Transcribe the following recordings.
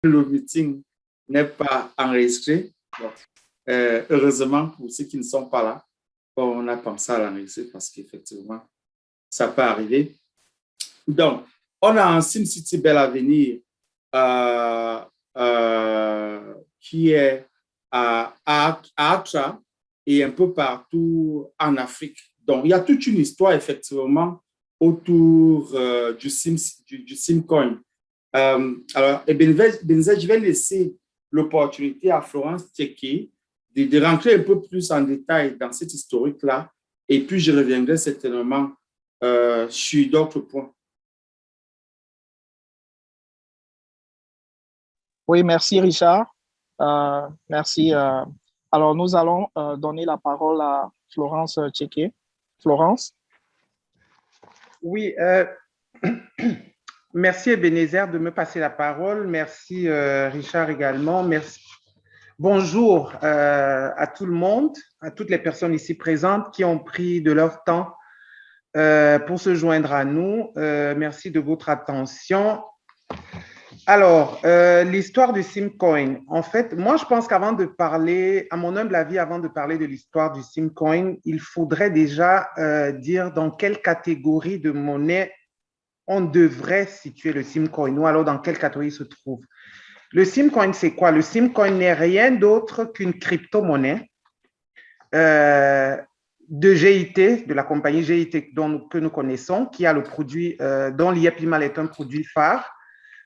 le meeting n'est pas enregistré. Donc, heureusement, pour ceux qui ne sont pas là, on a pensé à l'enregistrer parce qu'effectivement, ça peut arriver. Donc, on a un SimCity Bel Avenir qui est à Accra et un peu partout en Afrique. Donc, il y a toute une histoire, effectivement, autour du SimCoin. Alors, Ebenezer, je vais laisser l'opportunité à Florence Tchéké de rentrer un peu plus en détail dans cette historique-là, et puis je reviendrai certainement sur d'autres points. Oui, merci Richard. Merci. Alors, nous allons donner la parole à Florence Tchéké. Florence? Oui, merci Ebenezer de me passer la parole. Merci Richard également. Merci. Bonjour à tout le monde, à toutes les personnes ici présentes qui ont pris de leur temps pour se joindre à nous. Merci de votre attention. Alors, l'histoire du SimCoin. En fait, moi, je pense qu'avant de parler, à mon humble avis, avant de parler de l'histoire du SimCoin, il faudrait déjà dire dans quelle catégorie de monnaie on devrait situer le SimCoin ou alors dans quelle catégorie il se trouve. Le SimCoin, c'est quoi? Le SimCoin n'est rien d'autre qu'une crypto-monnaie de GIT, de la compagnie GIT que nous connaissons, qui a le produit, dont l'IEPIMAL est un produit phare.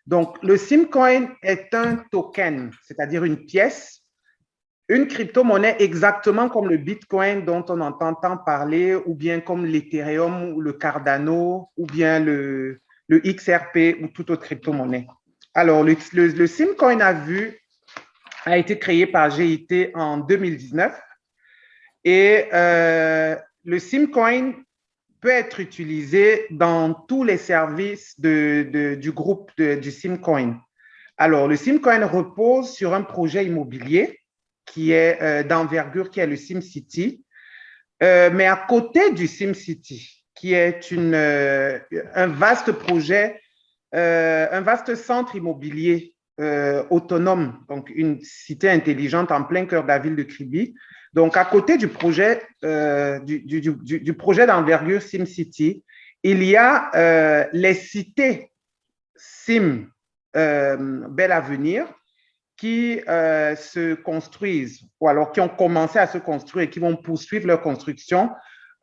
Donc, le SimCoin est un token, c'est-à-dire une pièce, une crypto-monnaie exactement comme le Bitcoin dont on entend tant parler, ou bien comme l'Ethereum ou le Cardano, ou bien le XRP ou toute autre crypto-monnaie. Alors, le SimCoin a été créé par GIT en 2019 et le SimCoin peut être utilisé dans tous les services du groupe du SimCoin. Alors, le SimCoin repose sur un projet immobilier qui est d'envergure, qui est le SimCity. Mais à côté du SimCity, qui est un vaste projet, un vaste centre immobilier autonome, donc une cité intelligente en plein cœur de la ville de Kribi. Donc, à côté du projet, du projet d'envergure SimCity, il y a les cités Sim Bel Avenir qui se construisent, ou alors qui ont commencé à se construire et qui vont poursuivre leur construction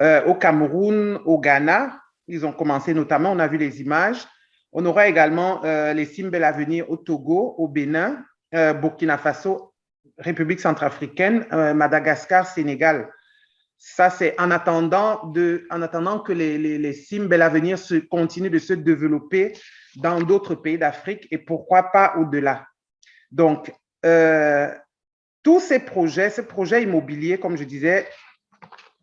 au Cameroun, au Ghana. Ils ont commencé notamment, on a vu les images. On aura également les Sim Bel Avenir au Togo, au Bénin, Burkina Faso, République centrafricaine, Madagascar, Sénégal. Ça, c'est en attendant que les Sim Bel Avenir continuent de se développer dans d'autres pays d'Afrique et pourquoi pas au-delà. Donc, tous ces projets immobiliers, comme je disais,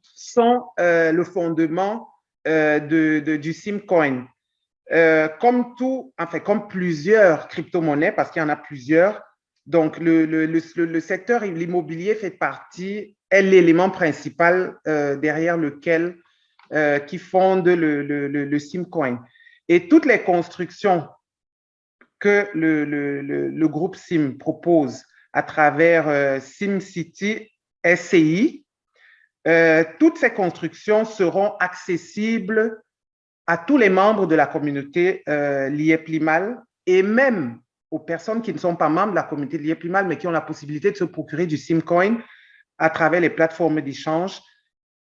sont le fondement du SimCoin. Comme plusieurs crypto-monnaies, parce qu'il y en a plusieurs. Donc, le secteur de l'immobilier est l'élément principal derrière lequel qui fonde le SimCoin. Et toutes les constructions que le groupe Sim propose à travers SimCity SCI, toutes ces constructions seront accessibles à tous les membres de la communauté l'IEPLIMAL et même aux personnes qui ne sont pas membres de la communauté de l'IEPLIMAL mais qui ont la possibilité de se procurer du SimCoin à travers les plateformes d'échange.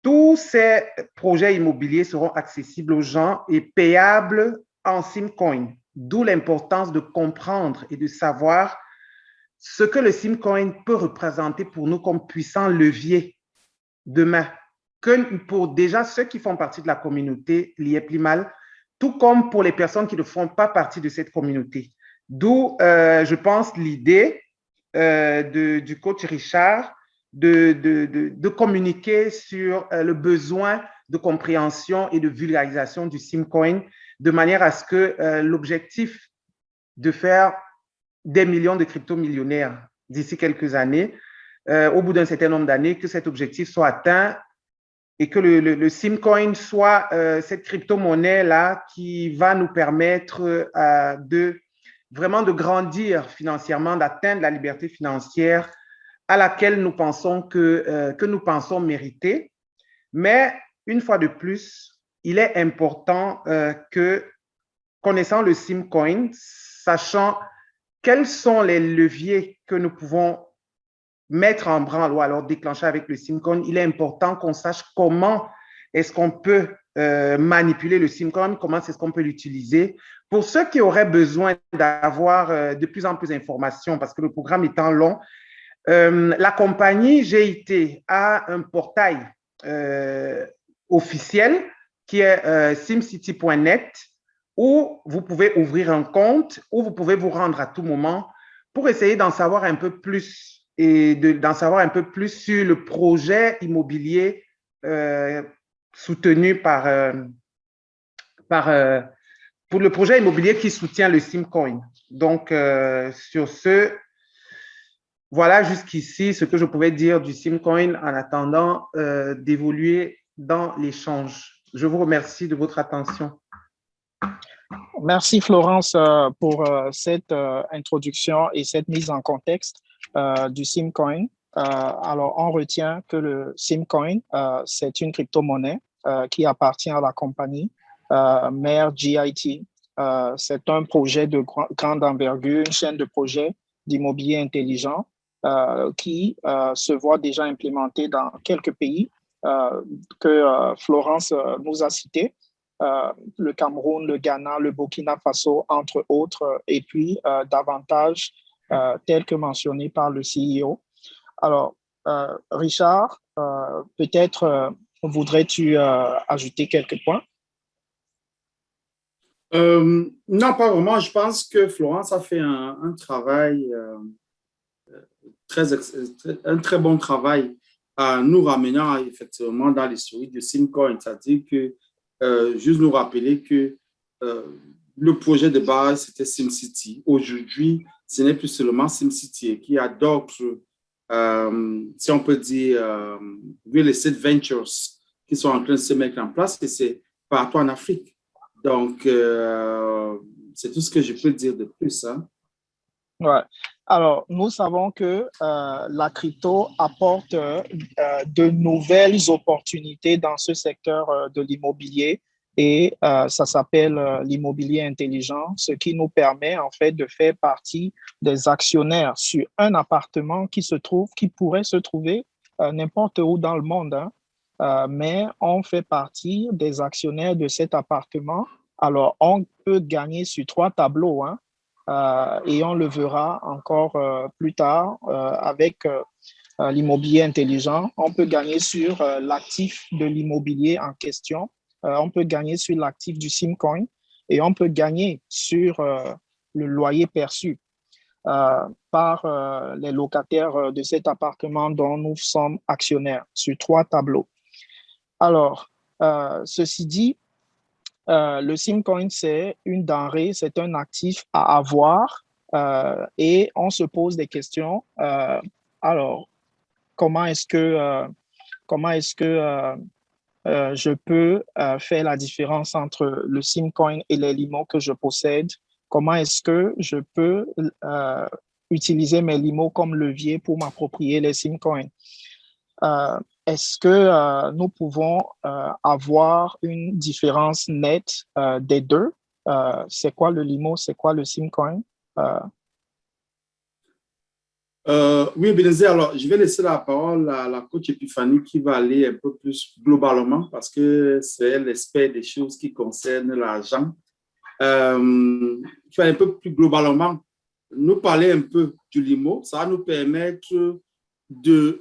Tous ces projets immobiliers seront accessibles aux gens et payables en SimCoin, d'où l'importance de comprendre et de savoir ce que le SimCoin peut représenter pour nous comme puissant levier demain, que pour déjà ceux qui font partie de la communauté l'IEPLIMAL, tout comme pour les personnes qui ne font pas partie de cette communauté. D'où, je pense, l'idée du coach Richard de communiquer sur le besoin de compréhension et de vulgarisation du SimCoin de manière à ce que l'objectif de faire des millions de crypto-millionnaires d'ici quelques années, au bout d'un certain nombre d'années, que cet objectif soit atteint et que le SimCoin soit cette crypto-monnaie-là qui va nous permettre vraiment de grandir financièrement, d'atteindre la liberté financière à laquelle nous pensons que nous pensons mériter. Mais une fois de plus, il est important que, connaissant le Simcoin, sachant quels sont les leviers que nous pouvons mettre en branle ou alors déclencher avec le Simcoin, il est important qu'on sache comment est-ce qu'on peut manipuler le Simcoin, comment est-ce qu'on peut l'utiliser. Pour ceux qui auraient besoin d'avoir de plus en plus d'informations, parce que le programme étant long, la compagnie GIT a un portail officiel qui est simcity.net où vous pouvez ouvrir un compte, où vous pouvez vous rendre à tout moment pour essayer d'en savoir un peu plus et d'en savoir un peu plus sur le projet immobilier soutenu pour le projet immobilier qui soutient le Simcoin. Donc, sur ce, voilà jusqu'ici ce que je pouvais dire du Simcoin en attendant d'évoluer dans l'échange. Je vous remercie de votre attention. Merci Florence pour cette introduction et cette mise en contexte du Simcoin. Alors, on retient que le Simcoin, c'est une crypto-monnaie qui appartient à la compagnie mère GIT. C'est un projet de grande envergure, une chaîne de projets d'immobilier intelligent qui se voit déjà implémenté dans quelques pays que Florence nous a cités. Le Cameroun, le Ghana, le Burkina Faso, entre autres, et puis davantage tels que mentionnés par le CEO. Alors, Richard, peut-être voudrais-tu ajouter quelques points? Non, pas vraiment. Je pense que Florence a fait un travail, un très bon travail en nous ramenant effectivement dans l'historique de Simcoin, c'est-à-dire que juste nous rappeler que le projet de base, c'était SimCity. Aujourd'hui, ce n'est plus seulement SimCity, qui a d'autres, si on peut dire, real estate ventures qui sont en train de se mettre en place, et c'est partout en Afrique. Donc, c'est tout ce que je peux dire de plus. Hein. Ouais. Alors, nous savons que la crypto apporte de nouvelles opportunités dans ce secteur de l'immobilier et ça s'appelle l'immobilier intelligent, ce qui nous permet en fait de faire partie des actionnaires sur un appartement qui pourrait se trouver n'importe où dans le monde, hein. Mais on fait partie des actionnaires de cet appartement. Alors, on peut gagner sur 3 tableaux, hein. Et on le verra encore plus tard avec l'immobilier intelligent. On peut gagner sur l'actif de l'immobilier en question. On peut gagner sur l'actif du Simcoin et on peut gagner sur le loyer perçu par les locataires de cet appartement dont nous sommes actionnaires sur 3 tableaux. Alors, ceci dit, le Simcoin, c'est une denrée, c'est un actif à avoir et on se pose des questions. Alors, comment est-ce que je peux faire la différence entre le Simcoin et les limos que je possède? Comment est-ce que je peux utiliser mes limos comme levier pour m'approprier les Simcoins? Est-ce que nous pouvons avoir une différence nette des deux? C'est quoi le limo? C'est quoi le Simcoin? Oui, Ebenezer, alors je vais laisser la parole à la coach Epiphanie qui va aller un peu plus globalement parce que c'est l'aspect des choses qui concernent l'argent. Qui va un peu plus globalement nous parler un peu du limo. Ça va nous permettre de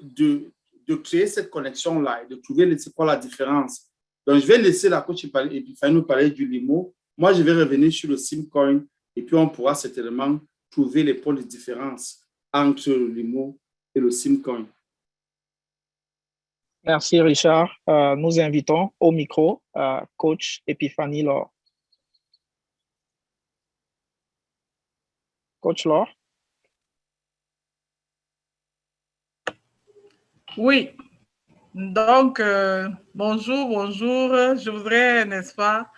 créer cette connexion-là et de trouver c'est quoi la différence. Donc, je vais laisser la coach Epiphanie nous parler du limo. Moi, je vais revenir sur le Simcoin et puis on pourra certainement trouver les points de différence entre le limo et le Simcoin. Merci, Richard. Nous invitons au micro coach Epiphanie Laure. Coach Laure? Oui, donc bonjour. Je voudrais, n'est-ce pas,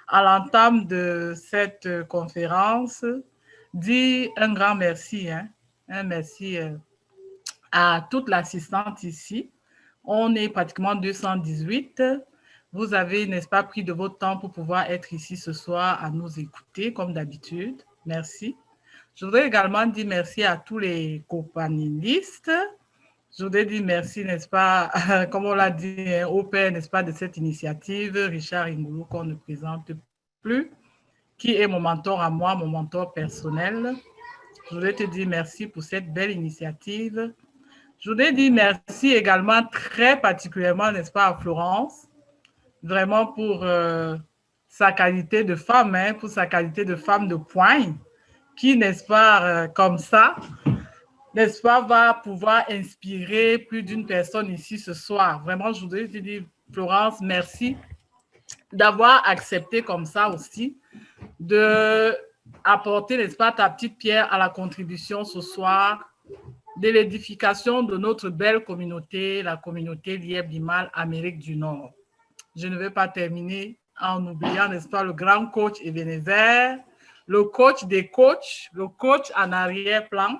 à l'entame de cette conférence, dire un grand merci, hein, un merci à toute l'assistante ici. On est pratiquement 218. Vous avez, n'est-ce pas, pris de votre temps pour pouvoir être ici ce soir à nous écouter, comme d'habitude. Merci. Je voudrais également dire merci à tous les co-panélistes. Je voudrais dire merci, n'est-ce pas, comme on l'a dit, au père, n'est-ce pas, de cette initiative, Richard Ingulu, qu'on ne présente plus, qui est mon mentor à moi, mon mentor personnel. Je voudrais te dire merci pour cette belle initiative. Je voudrais dire merci également très particulièrement, n'est-ce pas, à Florence, vraiment pour sa qualité de femme, hein, pour sa qualité de femme de poigne, qui, n'est-ce pas, comme ça, n'est-ce pas, va pouvoir inspirer plus d'une personne ici ce soir. Vraiment, je voudrais te dire, Florence, merci d'avoir accepté comme ça aussi de apporter, n'est-ce pas, ta petite pierre à la contribution ce soir de l'édification de notre belle communauté, la communauté Lièvre-Limal, Amérique du Nord. Je ne vais pas terminer en oubliant, n'est-ce pas, le grand coach Ebenezer, le coach des coachs, le coach en arrière-plan.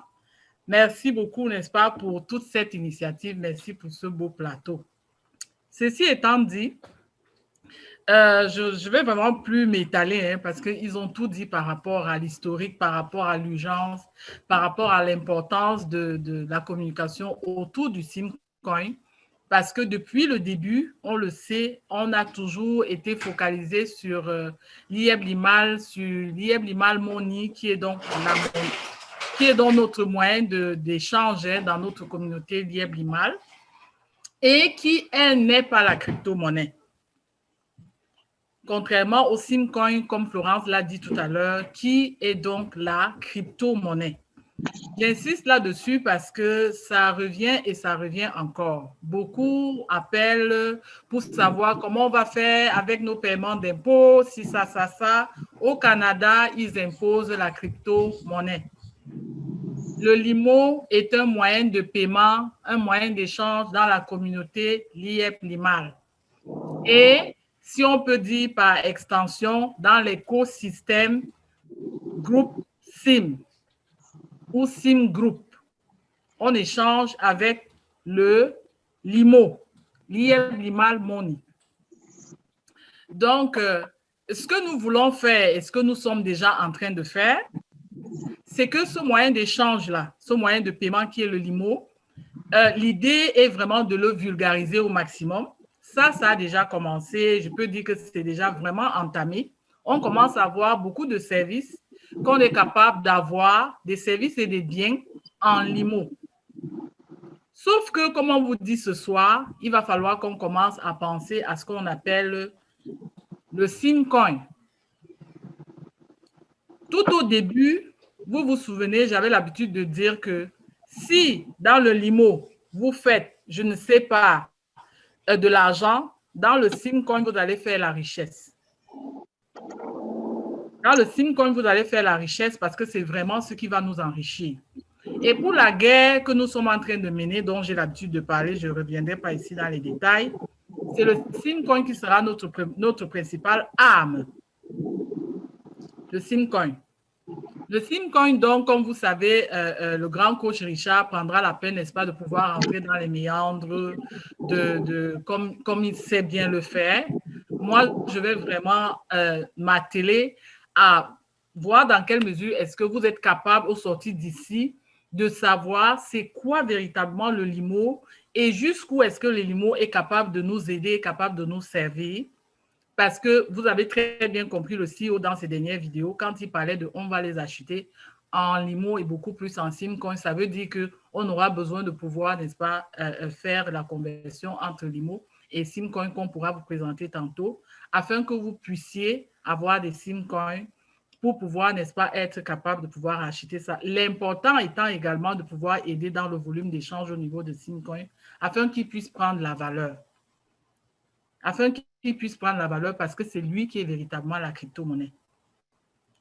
Merci beaucoup, n'est-ce pas, pour toute cette initiative. Merci pour ce beau plateau. Ceci étant dit, je vais vraiment plus m'étaler, hein, parce qu'ils ont tout dit par rapport à l'historique, par rapport à l'urgence, par rapport à l'importance de la communication autour du Simcoin. Parce que depuis le début, on le sait, on a toujours été focalisé sur Lièvre-Limal, sur Lièvre-Limal Money, qui est donc notre moyen d'échange dans notre communauté Lièvre-Limal et qui, elle, n'est pas la crypto-monnaie. Contrairement au Simcoin, comme Florence l'a dit tout à l'heure, qui est donc la crypto-monnaie. J'insiste là-dessus parce que ça revient et ça revient encore. Beaucoup appellent pour savoir comment on va faire avec nos paiements d'impôts, si ça. Au Canada, ils imposent la crypto-monnaie. Le LIMO est un moyen de paiement, un moyen d'échange dans la communauté Lièvre-Limal. Et si on peut dire par extension, dans l'écosystème groupe SIM ou SIM Group, on échange avec le LIMO, Lièvre-Limal Money. Donc, ce que nous voulons faire et ce que nous sommes déjà en train de faire, c'est que ce moyen d'échange-là, ce moyen de paiement qui est le LIMO, l'idée est vraiment de le vulgariser au maximum. Ça a déjà commencé. Je peux dire que c'est déjà vraiment entamé. On commence à avoir beaucoup de services qu'on est capable d'avoir, des services et des biens en LIMO. Sauf que, comme on vous dit ce soir, il va falloir qu'on commence à penser à ce qu'on appelle le Simcoin. Tout au début, vous vous souvenez, j'avais l'habitude de dire que si dans le LIMO, vous faites, je ne sais pas, de l'argent, dans le Simcoin, vous allez faire la richesse. Dans le Simcoin, vous allez faire la richesse parce que c'est vraiment ce qui va nous enrichir. Et pour la guerre que nous sommes en train de mener, dont j'ai l'habitude de parler, je ne reviendrai pas ici dans les détails, c'est le Simcoin qui sera notre principale arme. Le Simcoin. Le Simcoin, donc, comme vous savez, le grand coach Richard prendra la peine, n'est-ce pas, de pouvoir entrer dans les méandres comme il sait bien le faire. Moi, je vais vraiment m'atteler à voir dans quelle mesure est-ce que vous êtes capable, au sortir d'ici, de savoir c'est quoi véritablement le LIMO et jusqu'où est-ce que le LIMO est capable de nous aider, capable de nous servir. Parce que vous avez très bien compris le CEO dans ses dernières vidéos, quand il parlait de « on va les acheter en LIMO et beaucoup plus en Simcoin », ça veut dire qu'on aura besoin de pouvoir, n'est-ce pas, faire la conversion entre LIMO et Simcoin qu'on pourra vous présenter tantôt, afin que vous puissiez avoir des Simcoins pour pouvoir, n'est-ce pas, être capable de pouvoir acheter ça. L'important étant également de pouvoir aider dans le volume d'échange au niveau de Simcoin, afin qu'il puisse prendre la valeur. Afin qu'il puisse prendre la valeur parce que c'est lui qui est véritablement la crypto-monnaie.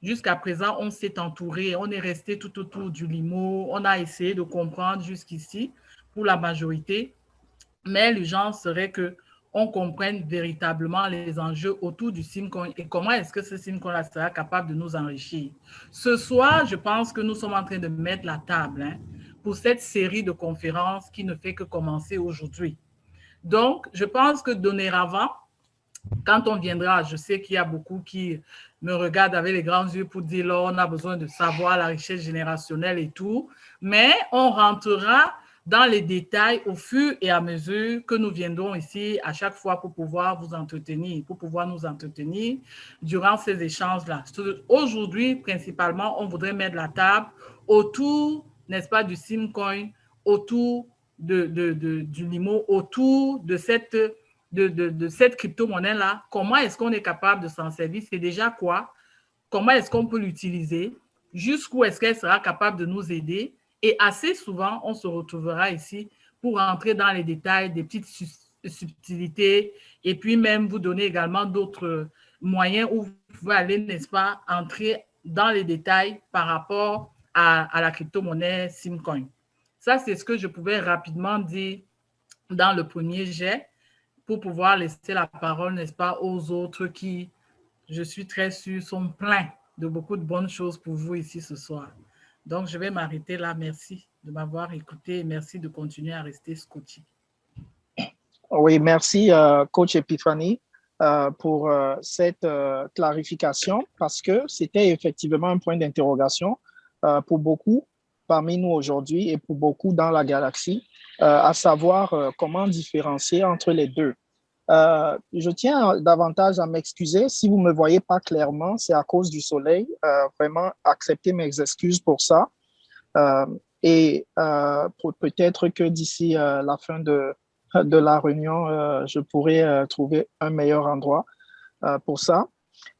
Jusqu'à présent, on s'est entouré, on est resté tout autour du LIMO, on a essayé de comprendre jusqu'ici pour la majorité, mais l'urgence serait on comprenne véritablement les enjeux autour du Simcoin et comment est-ce que ce Simcoin-là sera capable de nous enrichir. Ce soir, je pense que nous sommes en train de mettre la table pour cette série de conférences qui ne fait que commencer aujourd'hui. Donc, je pense que dorénavant, quand on viendra, je sais qu'il y a beaucoup qui me regardent avec les grands yeux pour dire là, on a besoin de savoir la richesse générationnelle et tout, mais on rentrera dans les détails au fur et à mesure que nous viendrons ici à chaque fois pour pouvoir vous entretenir, pour pouvoir nous entretenir durant ces échanges-là. Aujourd'hui, principalement, on voudrait mettre la table autour, n'est-ce pas, du Simcoin, autour du Limo, autour de cette crypto-monnaie-là. Comment est-ce qu'on est capable de s'en servir? C'est déjà quoi? Comment est-ce qu'on peut l'utiliser? Jusqu'où est-ce qu'elle sera capable de nous aider? Et assez souvent, on se retrouvera ici pour entrer dans les détails, des petites subtilités, et puis même vous donner également d'autres moyens où vous pouvez aller, n'est-ce pas, entrer dans les détails par rapport à la crypto-monnaie Simcoin. Ça, c'est ce que je pouvais rapidement dire dans le premier jet pour pouvoir laisser la parole, n'est-ce pas, aux autres qui, je suis très sûre, sont pleins de beaucoup de bonnes choses pour vous ici ce soir. Donc, je vais m'arrêter là. Merci de m'avoir écouté et merci de continuer à rester scotché. Oui, merci, Coach Epiphanie, pour cette clarification, parce que c'était effectivement un point d'interrogation pour beaucoup parmi nous aujourd'hui et pour beaucoup dans la galaxie, à savoir comment différencier entre les deux. Je tiens davantage à m'excuser. Si vous ne me voyez pas clairement, c'est à cause du soleil. Vraiment, acceptez mes excuses pour ça. Et peut-être que d'ici la fin de la réunion, je pourrais trouver un meilleur endroit pour ça.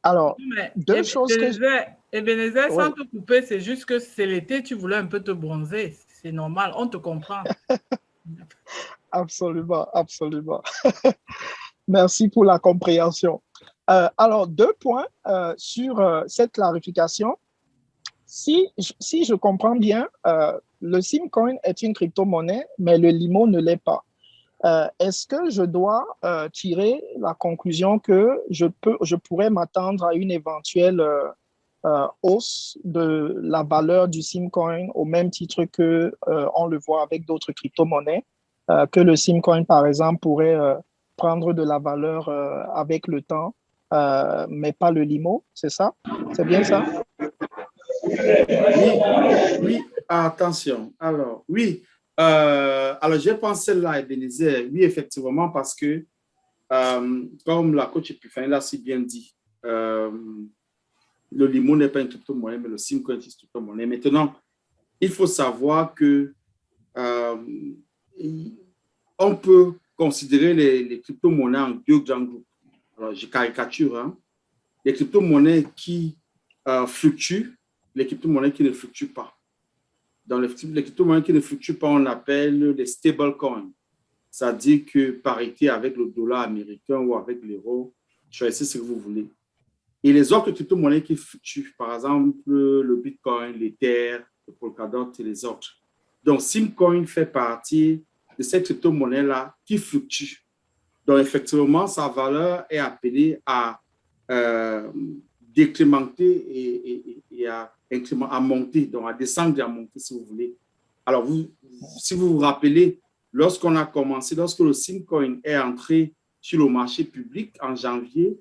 Alors, deux choses que... Ebenezer, sans te couper, c'est juste que c'est l'été, tu voulais un peu te bronzer. C'est normal, on te comprend. Absolument, absolument. Merci pour la compréhension. Alors, deux points sur cette clarification. Si je comprends bien, le Simcoin est une crypto-monnaie, mais le Limo ne l'est pas. Est-ce que je dois tirer la conclusion que je pourrais m'attendre à une éventuelle hausse de la valeur du Simcoin au même titre que on le voit avec d'autres crypto-monnaies, que le Simcoin, par exemple, pourrait prendre de la valeur avec le temps, mais pas le Limo, c'est ça? C'est bien ça? Oui, attention. Alors, oui. Alors, j'ai pensé là, Ebenezer, oui, effectivement, parce que, comme la coach Epiphanie l'a si bien dit, le Limo n'est pas une crypto-monnaie, mais le Simcoin est une crypto-monnaie. Maintenant, il faut savoir que on peut considérer les crypto-monnaies en deux grands groupes. Alors, je caricature, hein. Les crypto-monnaies qui fluctuent, les crypto-monnaies qui ne fluctuent pas. Dans les crypto-monnaies qui ne fluctuent pas, on appelle les stablecoins. C'est-à-dire que parité avec le dollar américain ou avec l'euro, choisissez ce que vous voulez. Et les autres crypto-monnaies qui fluctuent, par exemple le Bitcoin, l'Ether, le Polkadot et les autres. Donc, Simcoin fait partie de cette crypto-monnaie-là qui fluctue. Donc, effectivement, sa valeur est appelée à décrémenter et à monter, donc à descendre et à monter, si vous voulez. Alors, si vous vous rappelez, lorsqu'on a commencé, lorsque le Simcoin est entré sur le marché public en janvier,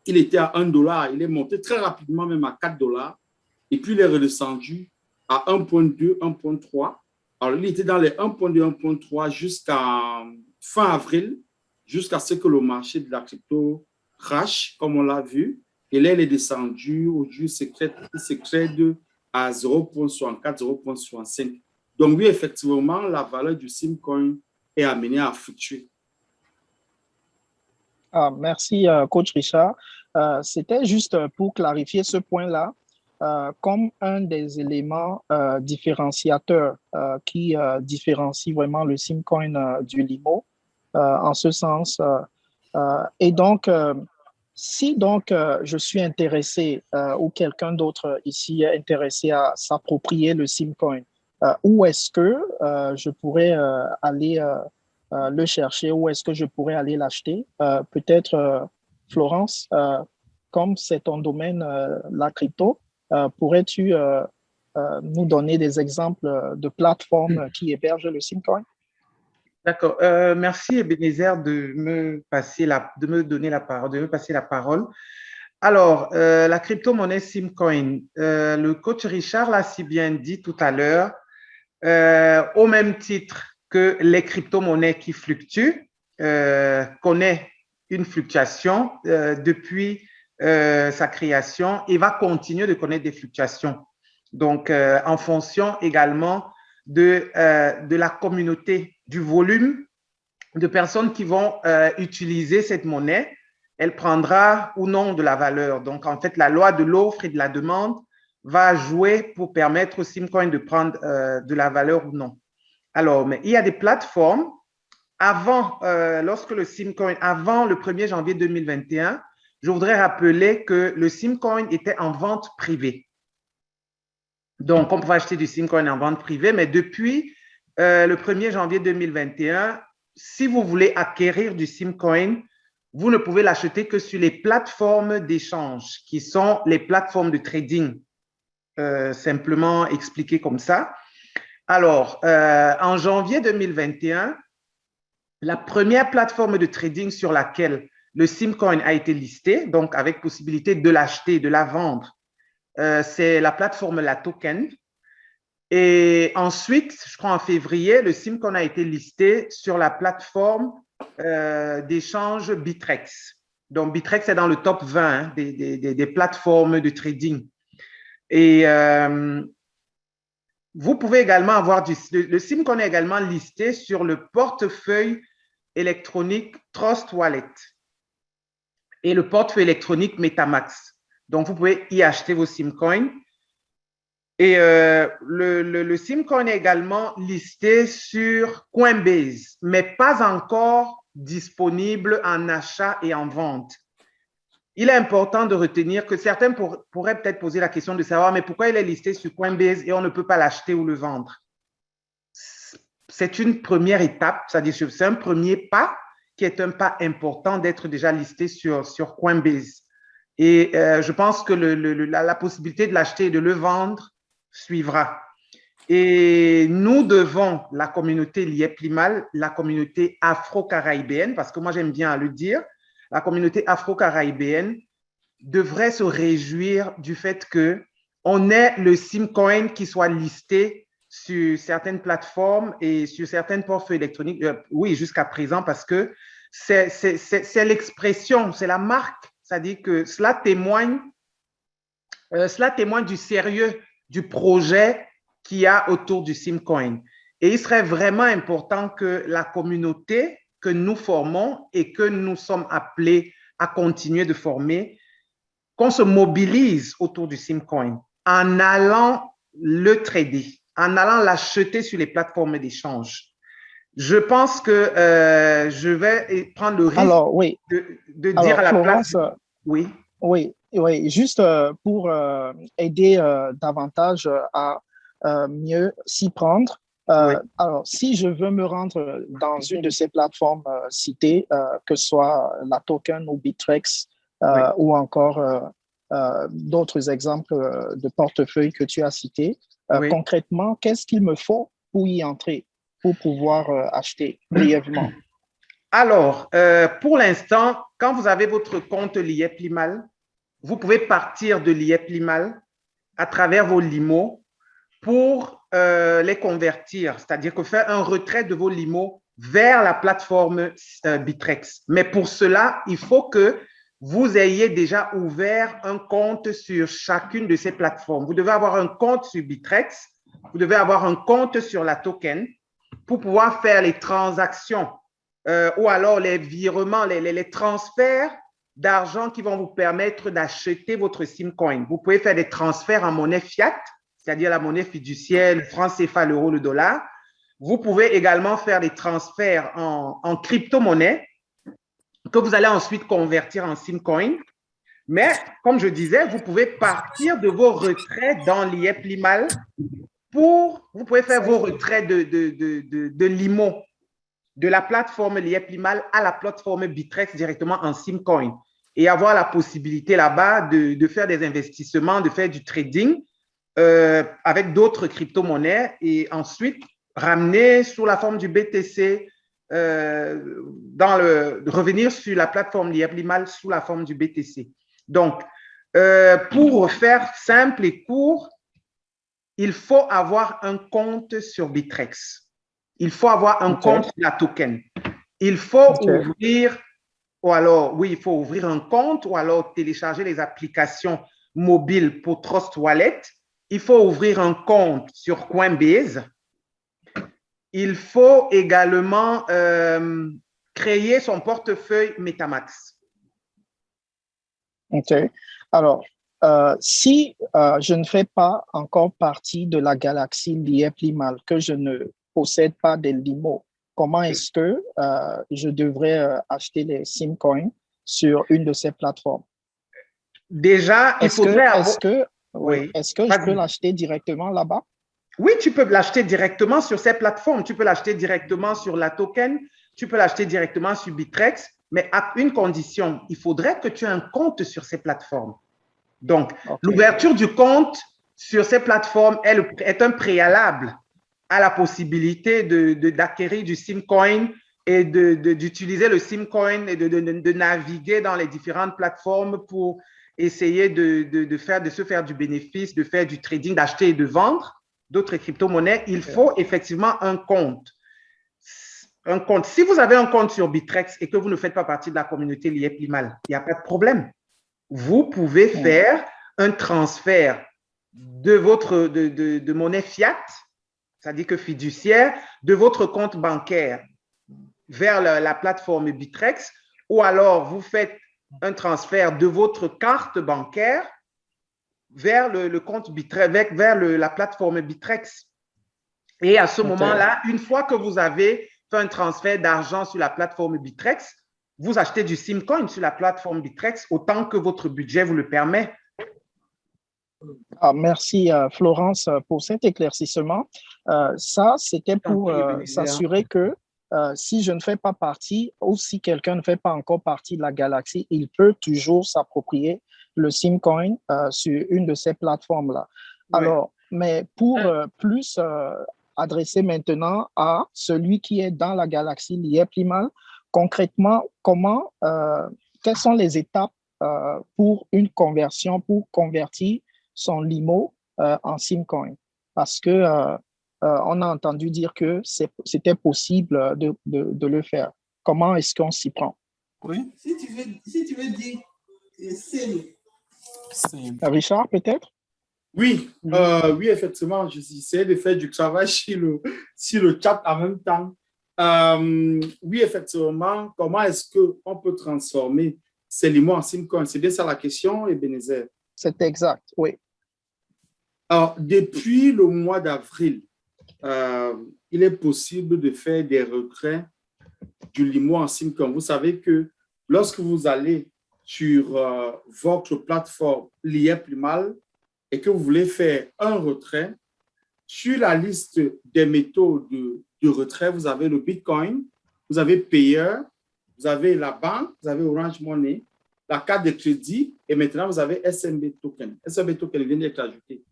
il était à $1, il est monté très rapidement, même à $4, et puis il est redescendu à 1.2, 1.3. Alors, il était dans les 1.2, 1.3 jusqu'à fin avril, jusqu'à ce que le marché de la crypto crash, comme on l'a vu. Et là, il est descendu, aujourd'hui, il se trade à 0.64, 0.65. Donc, oui, effectivement, la valeur du Simcoin est amenée à fluctuer. Merci, Coach Richard. C'était juste pour clarifier ce point-là, comme un des éléments différenciateurs qui différencie vraiment le Simcoin du Limo, en ce sens. Et donc, si donc je suis intéressé ou quelqu'un d'autre ici est intéressé à s'approprier le Simcoin, où est-ce que je pourrais aller le chercher, où est-ce que je pourrais aller l'acheter? Peut-être, Florence, comme c'est ton domaine, la crypto, pourrais-tu nous donner des exemples de plateformes qui hébergent le Simcoin? D'accord. Merci Ebenezer de me donner la parole, de me passer la parole. Alors, la crypto-monnaie Simcoin, le coach Richard l'a si bien dit tout à l'heure, au même titre que les crypto-monnaies qui fluctuent, connaît une fluctuation depuis sa création et va continuer de connaître des fluctuations. Donc, en fonction également de la communauté, du volume de personnes qui vont utiliser cette monnaie, elle prendra ou non de la valeur. Donc, en fait, la loi de l'offre et de la demande va jouer pour permettre au Simcoin de prendre de la valeur ou non. Alors, mais il y a des plateformes avant, lorsque le Simcoin, avant le 1er janvier 2021, je voudrais rappeler que le Simcoin était en vente privée. Donc, on pouvait acheter du Simcoin en vente privée, mais depuis le 1er janvier 2021, si vous voulez acquérir du Simcoin, vous ne pouvez l'acheter que sur les plateformes d'échange, qui sont les plateformes de trading, simplement expliqué comme ça. Alors, en janvier 2021, la première plateforme de trading sur laquelle le Simcoin a été listé, donc avec possibilité de l'acheter, de la vendre, c'est la plateforme La Token. Et ensuite, je crois en février, le Simcoin a été listé sur la plateforme d'échange Bitrex. Donc, Bitrex est dans le top 20 hein, des plateformes de trading. Et vous pouvez également avoir le Simcoin est également listé sur le portefeuille électronique Trust Wallet et le portefeuille électronique MetaMask. Donc, vous pouvez y acheter vos Simcoins. Et le Simcoin est également listé sur Coinbase, mais pas encore disponible en achat et en vente. Il est important de retenir que certains pourraient peut-être poser la question de savoir, mais pourquoi il est listé sur Coinbase et on ne peut pas l'acheter ou le vendre? C'est une première étape, c'est-à-dire c'est un premier pas qui est un pas important d'être déjà listé sur Coinbase. Et je pense que la possibilité de l'acheter et de le vendre suivra. Et nous devons, la communauté Liep-Limal, la communauté afro-caribéenne, parce que moi j'aime bien le dire, la communauté afro-caribéenne devrait se réjouir du fait qu'on ait le Simcoin qui soit listé sur certaines plateformes et sur certaines portefeuilles électroniques, oui, jusqu'à présent, parce que c'est l'expression, c'est la marque, c'est-à-dire que cela témoigne du sérieux du projet qu'il y a autour du Simcoin. Et il serait vraiment important que la communauté que nous formons et que nous sommes appelés à continuer de former, qu'on se mobilise autour du Simcoin en allant le trader, en allant l'acheter sur les plateformes d'échange. Je pense que je vais prendre le risque de dire à la Florence, place… Oui. Oui, juste pour aider davantage à mieux s'y prendre. Oui. Alors, si je veux me rendre dans une de ces plateformes citées, que ce soit la Token ou Bitrex, Oui. ou encore d'autres exemples de portefeuilles que tu as cités, Oui. concrètement, qu'est-ce qu'il me faut pour y entrer, pour pouvoir acheter brièvement? Alors, pour l'instant, quand vous avez votre compte Liep-Limal, vous pouvez partir de Liep-Limal à travers vos limos pour les convertir, c'est-à-dire que faire un retrait de vos limos vers la plateforme Bitrex. Mais pour cela, il faut que vous ayez déjà ouvert un compte sur chacune de ces plateformes. Vous devez avoir un compte sur Bitrex, vous devez avoir un compte sur la Token pour pouvoir faire les transactions ou alors les virements, les transferts d'argent qui vont vous permettre d'acheter votre Simcoin. Vous pouvez faire des transferts en monnaie fiat, c'est-à-dire la monnaie fiduciaire, le franc CFA, l'euro, le dollar. Vous pouvez également faire des transferts en crypto-monnaie que vous allez ensuite convertir en Simcoin. Mais, comme je disais, vous pouvez partir de vos retraits dans Liep-Limal vous pouvez faire vos retraits de limo de la plateforme Lieplimal à la plateforme Bittrex directement en Simcoin et avoir la possibilité là-bas de faire des investissements, de faire du trading avec d'autres crypto-monnaies et ensuite ramener sous la forme du BTC, revenir sur la plateforme Lieplimal sous la forme du BTC. Donc, pour faire simple et court, il faut avoir un compte sur Bittrex. Il faut avoir un compte sur la token. Il faut ouvrir, ou alors, oui, il faut ouvrir un compte ou alors télécharger les applications mobiles pour Trust Wallet. Il faut ouvrir un compte sur Coinbase. Il faut également créer son portefeuille MetaMask. OK. Alors, si je ne fais pas encore partie de la galaxie Lieplimal, que je ne possède pas des limos, comment est-ce que je devrais acheter les Simcoins sur une de ces plateformes? Déjà, il faudrait avoir... Est-ce que je peux l'acheter directement là-bas? Oui, tu peux l'acheter directement sur ces plateformes. Tu peux l'acheter directement sur la token, tu peux l'acheter directement sur Bittrex, mais à une condition, il faudrait que tu aies un compte sur ces plateformes. Donc, l'ouverture du compte sur ces plateformes est un préalable à la possibilité d'acquérir du Simcoin et d'utiliser le Simcoin et de naviguer dans les différentes plateformes pour essayer de se faire du bénéfice, de faire du trading, d'acheter et de vendre d'autres crypto-monnaies. Il faut effectivement un compte. Un compte. Si vous avez un compte sur Bittrex et que vous ne faites pas partie de la communauté Lieplimal, il n'y a pas de problème. Vous pouvez faire un transfert de monnaie fiat, c'est-à-dire que fiduciaire, de votre compte bancaire vers la plateforme Bittrex, ou alors vous faites un transfert de votre carte bancaire vers le compte Bittrex, vers la plateforme Bittrex. Et à ce moment-là, une fois que vous avez fait un transfert d'argent sur la plateforme Bittrex, vous achetez du Simcoin sur la plateforme Bittrex autant que votre budget vous le permet. Merci Florence pour cet éclaircissement. Ça, c'était pour s'assurer que si je ne fais pas partie ou si quelqu'un ne fait pas encore partie de la galaxie, il peut toujours s'approprier le Simcoin sur une de ces plateformes-là. Ouais. Alors, mais pour plus adresser maintenant à celui qui est dans la galaxie Lieplimal, concrètement, quelles sont les étapes pour une conversion, pour convertir son limo en Simcoin? Parce que on a entendu dire que c'était possible de le faire. Comment est-ce qu'on s'y prend? Oui. Si tu veux dire, c'est... Richard, peut-être? Oui, oui, effectivement, j'essaie de faire du travail sur le chat en même temps. Oui, effectivement, comment est-ce qu'on peut transformer ces limos en Simcoin? C'est bien ça la question, Ebenezer? C'est exact, oui. Alors, depuis le mois d'avril, il est possible de faire des retraits du limo en Simcoin. Vous savez que lorsque vous allez sur votre plateforme Lieplimal et que vous voulez faire un retrait, sur la liste des méthodes de retrait, vous avez le Bitcoin, vous avez Payer, vous avez la banque, vous avez Orange Money, la carte de crédit et maintenant vous avez SMB Token. SMB Token vient d'être ajouté.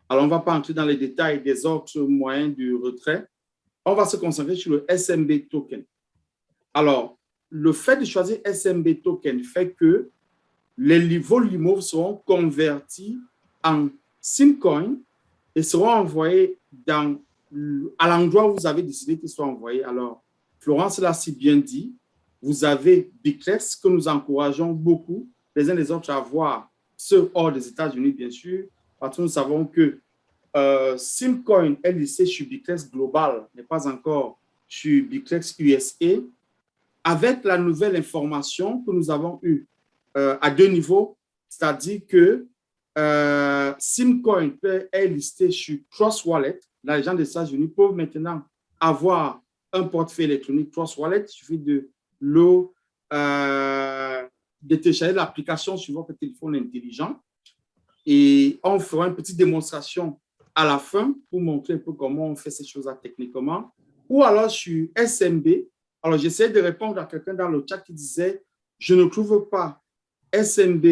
Alors, on ne va pas entrer dans les détails des autres moyens du retrait. On va se concentrer sur le SMB Token. Alors, le fait de choisir SMB Token fait que vos limos seront convertis en Simcoin et seront envoyés à l'endroit où vous avez décidé qu'ils soient envoyés. Alors, Florence l'a si bien dit, vous avez Bittrex que nous encourageons beaucoup les uns les autres à voir, ceux hors des États-Unis, bien sûr, parce que nous savons que Simcoin est listé sur Bittrex Global, n'est pas encore sur Bittrex USA, avec la nouvelle information que nous avons eue à deux niveaux, c'est-à-dire que Simcoin est listé sur Trust Wallet. Là, les gens des États-Unis peuvent maintenant avoir un portefeuille électronique Trust Wallet. Il suffit de télécharger l'application sur votre téléphone intelligent et on fera une petite démonstration à la fin pour montrer un peu comment on fait ces choses-là techniquement. Ou alors sur SMB, Alors, j'essaie de répondre à quelqu'un dans le chat qui disait, je ne trouve pas SMB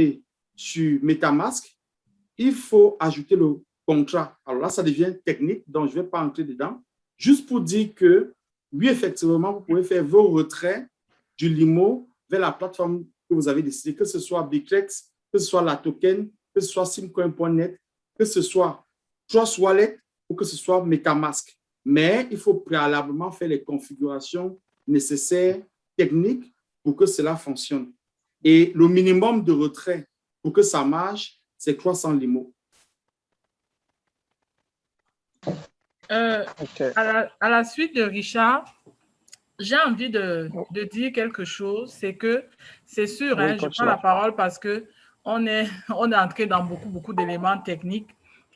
sur MetaMask, il faut ajouter le contrat. Alors là, ça devient technique, donc je ne vais pas entrer dedans. Juste pour dire que, oui, effectivement, vous pouvez faire vos retraits du Limo vers la plateforme que vous avez décidé, que ce soit Bittrex, que ce soit la token, que ce soit simcoin.net, que ce soit Trust Wallet ou que ce soit MetaMask. Mais il faut préalablement faire les configurations nécessaires techniques pour que cela fonctionne. Et le minimum de retrait pour que ça marche, c'est 300 Limo. À la suite de Richard, j'ai envie de dire quelque chose. C'est que c'est sûr, oui, je prends la parole parce qu'on est entré dans beaucoup d'éléments techniques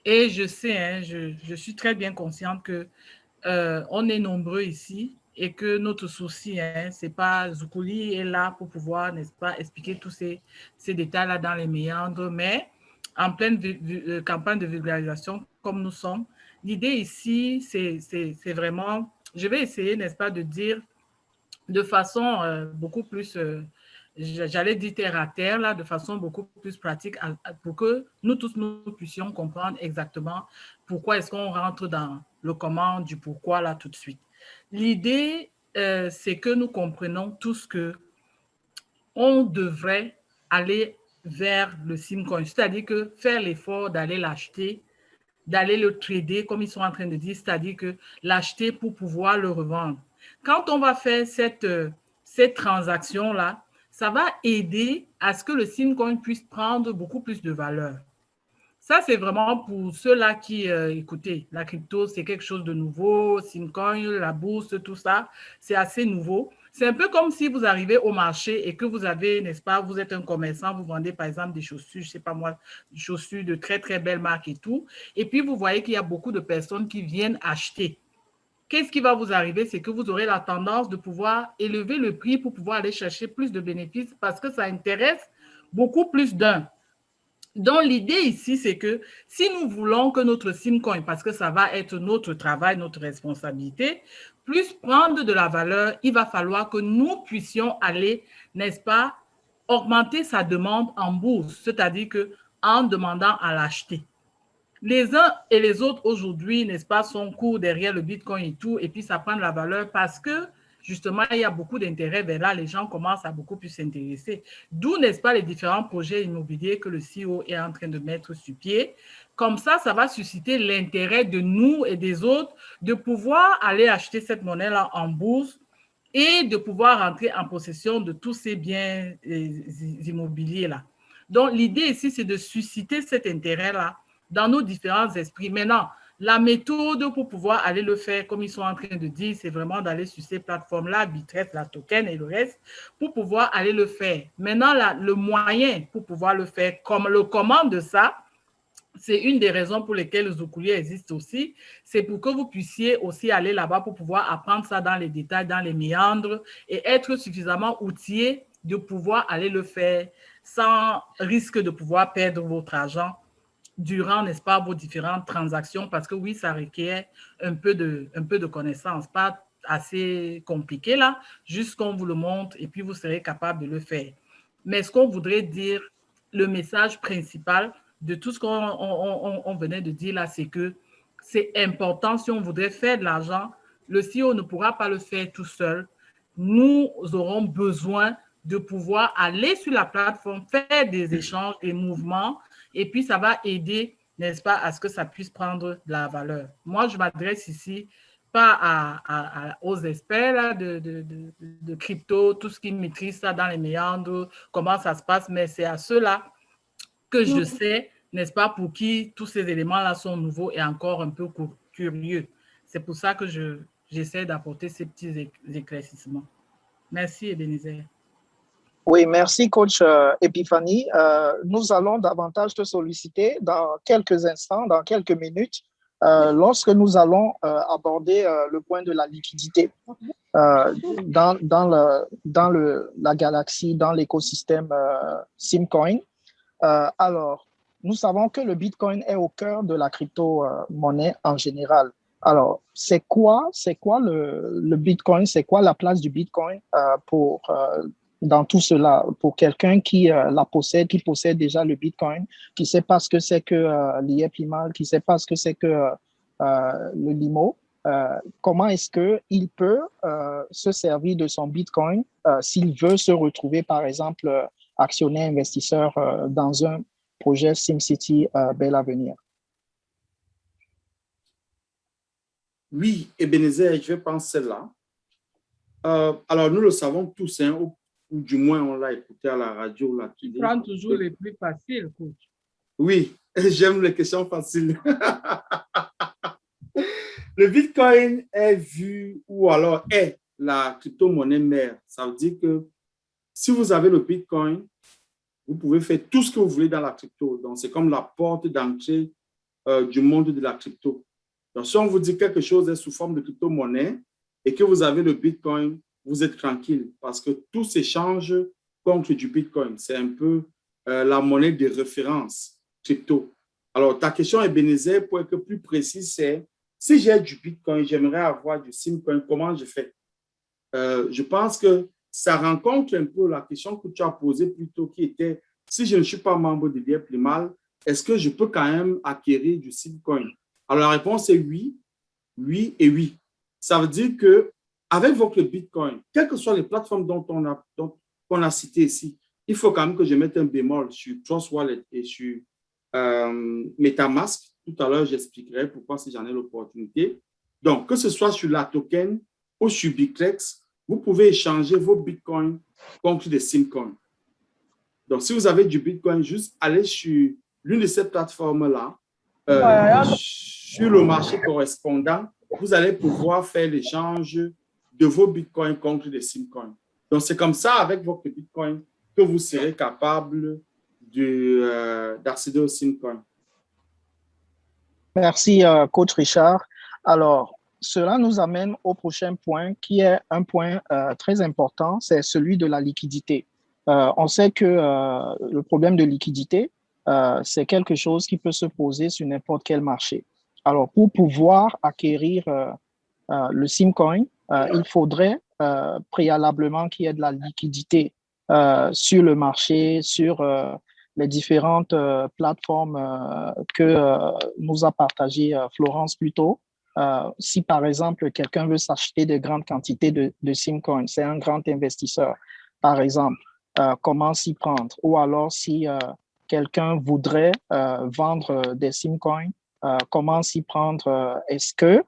et je sais, je suis très bien consciente que on est nombreux ici et que notre souci, c'est pas Zoukouli est là pour pouvoir, n'est-ce pas, expliquer tous ces détails-là dans les méandres, mais en pleine campagne de vulgarisation comme nous sommes, l'idée ici, c'est vraiment, je vais essayer, n'est-ce pas, de dire de façon beaucoup plus, j'allais dire terre à terre, là, de façon beaucoup plus pratique pour que nous tous, nous puissions comprendre exactement pourquoi est-ce qu'on rentre dans le comment du pourquoi, là, tout de suite. L'idée, c'est que nous comprenons tous que on devrait aller vers le Simcoin, c'est-à-dire que faire l'effort d'aller l'acheter, d'aller le trader, comme ils sont en train de dire, c'est-à-dire que l'acheter pour pouvoir le revendre. Quand on va faire cette transaction-là, ça va aider à ce que le Simcoin puisse prendre beaucoup plus de valeur. Ça, c'est vraiment pour ceux-là qui, écoutez, la crypto, c'est quelque chose de nouveau, Simcoin, la bourse, tout ça, c'est assez nouveau. C'est un peu comme si vous arrivez au marché et que vous avez, n'est-ce pas, vous êtes un commerçant, vous vendez par exemple des chaussures, je ne sais pas moi, des chaussures de très, très belles marques et tout. Et puis, vous voyez qu'il y a beaucoup de personnes qui viennent acheter. Qu'est-ce qui va vous arriver? C'est que vous aurez la tendance de pouvoir élever le prix pour pouvoir aller chercher plus de bénéfices parce que ça intéresse beaucoup plus d'un. Donc, l'idée ici, c'est que si nous voulons que notre Simcoin, parce que ça va être notre travail, notre responsabilité, puisse prendre de la valeur, il va falloir que nous puissions aller, n'est-ce pas, augmenter sa demande en bourse, c'est-à-dire qu'en demandant à l'acheter. Les uns et les autres aujourd'hui, n'est-ce pas, sont courts derrière le Bitcoin et tout, et puis ça prend de la valeur parce que justement, il y a beaucoup d'intérêt vers là, les gens commencent à beaucoup plus s'intéresser. D'où, n'est-ce pas, les différents projets immobiliers que le CEO est en train de mettre sur pied. Comme ça va susciter l'intérêt de nous et des autres de pouvoir aller acheter cette monnaie-là en bourse et de pouvoir rentrer en possession de tous ces biens immobiliers-là. Donc, l'idée ici, c'est de susciter cet intérêt-là dans nos différents esprits. Maintenant, la méthode pour pouvoir aller le faire, comme ils sont en train de dire, c'est vraiment d'aller sur ces plateformes-là, Bittrex, la token et le reste, pour pouvoir aller le faire. Maintenant, le moyen pour pouvoir le faire, comme le comment de ça, c'est une des raisons pour lesquelles Zoukouli existe aussi. C'est pour que vous puissiez aussi aller là-bas pour pouvoir apprendre ça dans les détails, dans les méandres et être suffisamment outillé de pouvoir aller le faire sans risque de pouvoir perdre votre argent durant, n'est-ce pas, vos différentes transactions, parce que oui, ça requiert un peu de connaissances, pas assez compliqué là, juste qu'on vous le montre et puis vous serez capable de le faire. Mais ce qu'on voudrait dire, le message principal de tout ce qu'on venait de dire là, c'est que c'est important, si on voudrait faire de l'argent, le CEO ne pourra pas le faire tout seul. Nous aurons besoin de pouvoir aller sur la plateforme, faire des échanges, des mouvements, et puis ça va aider, n'est-ce pas, à ce que ça puisse prendre de la valeur. Moi, je m'adresse ici pas aux experts là, de crypto, tout ce qui maîtrise ça dans les méandres, comment ça se passe, mais c'est à ceux-là que je sais, n'est-ce pas, pour qui tous ces éléments-là sont nouveaux et encore un peu curieux. C'est pour ça que j'essaie d'apporter ces petits éclaircissements. Merci, Ebenezer. Oui, merci, coach Epiphanie. Nous allons davantage te solliciter dans quelques instants, dans quelques minutes, lorsque nous allons aborder le point de la liquidité dans la galaxie, dans l'écosystème Simcoin. Alors, nous savons que le Bitcoin est au cœur de la crypto-monnaie en général. Alors, c'est quoi le Bitcoin? C'est quoi la place du Bitcoin dans tout cela? Pour quelqu'un qui la possède, qui possède déjà le Bitcoin, qui ne sait pas ce que c'est que l'IEP-IMAL, qui ne sait pas ce que c'est que le LIMO, comment est-ce qu'il peut se servir de son Bitcoin s'il veut se retrouver, par exemple, actionnaire investisseur dans un projet SimCity Bel Avenir? Oui, Ebenezer, je vais penser là. Alors, nous le savons tous, hein, ou du moins on l'a écouté à la radio, la télé. Prends toujours les plus faciles, coach. Oui, j'aime les questions faciles. Le Bitcoin est vu ou alors est la crypto-monnaie mère. Ça veut dire que si vous avez le Bitcoin, vous pouvez faire tout ce que vous voulez dans la crypto. Donc, c'est comme la porte d'entrée du monde de la crypto. Donc, si on vous dit quelque chose est sous forme de crypto-monnaie et que vous avez le Bitcoin, vous êtes tranquille parce que tout s'échange contre du Bitcoin. C'est un peu la monnaie de référence crypto. Alors, ta question, Ebenezer, pour être plus précis, c'est si j'ai du Bitcoin, j'aimerais avoir du Simcoin, comment je fais? Je pense que ça rencontre un peu la question que tu as posée plus tôt qui était si je ne suis pas membre de l'IEP-IMAL, est-ce que je peux quand même acquérir du Simcoin? Alors, la réponse est oui, oui et oui. Ça veut dire que avec votre Bitcoin, quelles que soient les plateformes dont on a cité ici, il faut quand même que je mette un bémol sur Trust Wallet et sur MetaMask. Tout à l'heure, j'expliquerai pourquoi si j'en ai l'opportunité. Donc, que ce soit sur la token ou sur Bitrex, vous pouvez échanger vos Bitcoins contre des Simcoins. Donc, si vous avez du Bitcoin, juste allez sur l'une de ces plateformes-là, sur le marché correspondant, vous allez pouvoir faire l'échange de vos Bitcoins contre des Simcoins. Donc, c'est comme ça, avec votre Bitcoin, que vous serez capable d'accéder au Simcoin. Merci, coach Richard. Alors, cela nous amène au prochain point, qui est un point très important, c'est celui de la liquidité. On sait que le problème de liquidité, c'est quelque chose qui peut se poser sur n'importe quel marché. Alors, pour pouvoir acquérir le Simcoin, il faudrait préalablement qu'il y ait de la liquidité sur le marché, sur les différentes plateformes que nous a partagées Florence plus tôt. Si par exemple quelqu'un veut s'acheter de grandes quantités de Simcoin, c'est un grand investisseur, par exemple, comment s'y prendre? Ou alors si quelqu'un voudrait vendre des Simcoins, comment s'y prendre? Est-ce que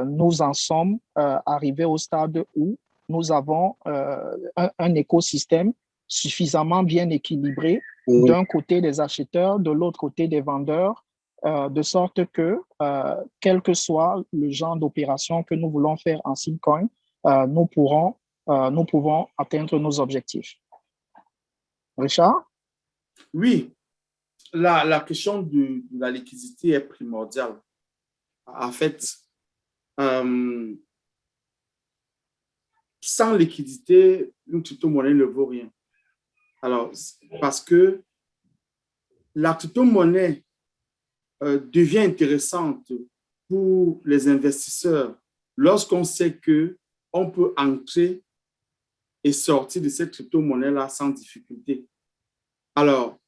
nous en sommes arrivés au stade où nous avons un écosystème suffisamment bien équilibré, d'un côté des acheteurs, de l'autre côté des vendeurs, de sorte que, quel que soit le genre d'opération que nous voulons faire en Simcoin, nous pouvons atteindre nos objectifs. Richard? Oui, la question de la liquidité est primordiale. En fait, sans liquidité, une crypto-monnaie ne vaut rien. Alors, parce que la crypto-monnaie devient intéressante pour les investisseurs lorsqu'on sait qu'on peut entrer et sortir de cette crypto-monnaie-là sans difficulté. Alors,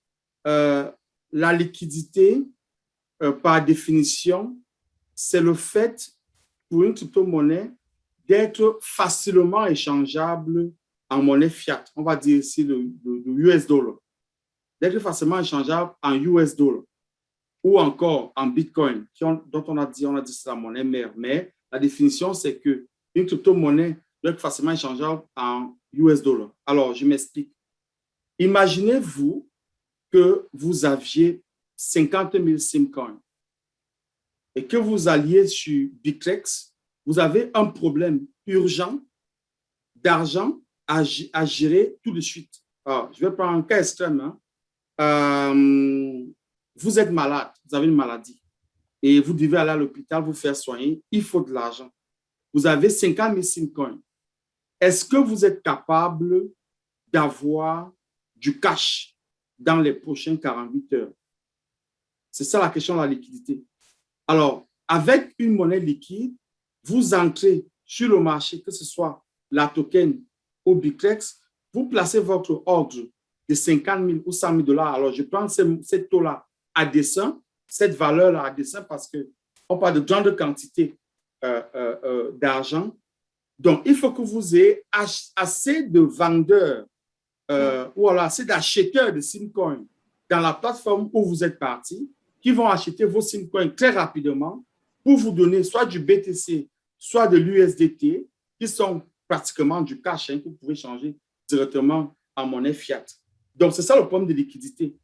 la liquidité, par définition, c'est le fait pour une crypto-monnaie d'être facilement échangeable en monnaie fiat. On va dire ici le US dollar. D'être facilement échangeable en US dollar ou encore en Bitcoin, dont on a dit c'est la monnaie mère. Mais la définition, c'est qu'une crypto-monnaie doit être facilement échangeable en US dollar. Alors, je m'explique. Imaginez-vous que vous aviez 50 000 Simcoins et que vous alliez sur Bitrex, vous avez un problème urgent d'argent à gérer tout de suite. Alors, je vais prendre un cas extrême. Vous êtes malade, vous avez une maladie et vous devez aller à l'hôpital vous faire soigner, il faut de l'argent. Vous avez 50 000 Simcoins. Est-ce que vous êtes capable d'avoir du cash dans les prochaines 48 heures? C'est ça la question de la liquidité. Alors, avec une monnaie liquide, vous entrez sur le marché, que ce soit la token ou Bitrex, vous placez votre ordre de 50 000 ou 100 000 dollars. Alors, je prends cette taux-là à dessein, cette valeur-là à dessein, parce qu'on parle de grande quantité d'argent. Donc, il faut que vous ayez assez de vendeurs ou alors assez d'acheteurs de Simcoin dans la plateforme où vous êtes parti, qui vont acheter vos Simcoins très rapidement pour vous donner soit du BTC, soit de l'USDT, qui sont pratiquement du cash que vous pouvez changer directement en monnaie fiat. Donc, c'est ça le problème de liquidité.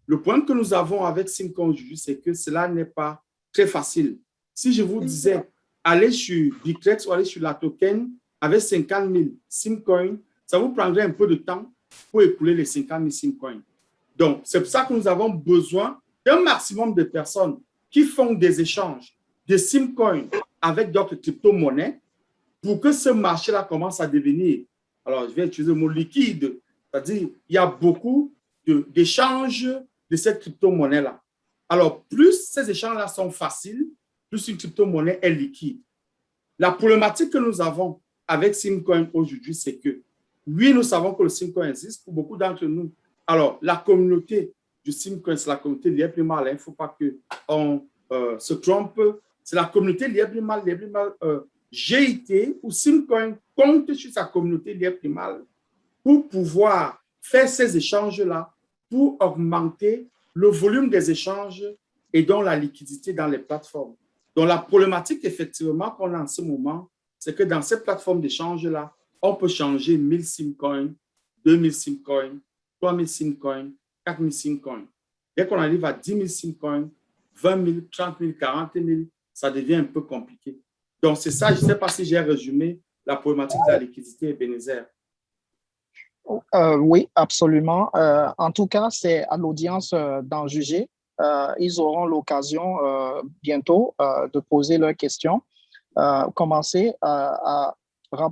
Le problème que nous avons avec Simcoin aujourd'hui, c'est que cela n'est pas très facile. Si je vous disais, allez sur Bitrex ou allez sur la token avec 50 000 Simcoins, ça vous prendrait un peu de temps pour écouler les 50 000 Simcoins. Donc, c'est pour ça que nous avons besoin d'un maximum de personnes qui font des échanges de Simcoins avec d'autres crypto-monnaies pour que ce marché-là commence à devenir, alors je vais utiliser le mot liquide, c'est-à-dire il y a beaucoup d'échanges de cette crypto-monnaie-là. Alors, plus ces échanges-là sont faciles, plus une crypto-monnaie est liquide. La problématique que nous avons avec Simcoin aujourd'hui, c'est que, oui, nous savons que le Simcoin existe pour beaucoup d'entre nous. Alors, la communauté du Simcoin, c'est la communauté libre mal. Il ne faut pas qu'on se trompe. C'est la communauté libre mal. GIT ou Simcoin compte sur sa communauté libre mal pour pouvoir faire ces échanges-là, pour augmenter le volume des échanges et donc la liquidité dans les plateformes. Donc, la problématique, effectivement, qu'on a en ce moment, c'est que dans ces plateformes d'échange-là, on peut changer 1000 Simcoins, 2000 Simcoins, 3000 Simcoins, 4000 Simcoins. Dès qu'on arrive à 10 000 Simcoins, 20 000, 30 000, 40 000, ça devient un peu compliqué. Donc, c'est ça, je ne sais pas si j'ai résumé la problématique de la liquidité, Ebenezer. Oui, absolument. En tout cas, c'est à l'audience d'en juger. Ils auront l'occasion bientôt de poser leurs questions. Commencez à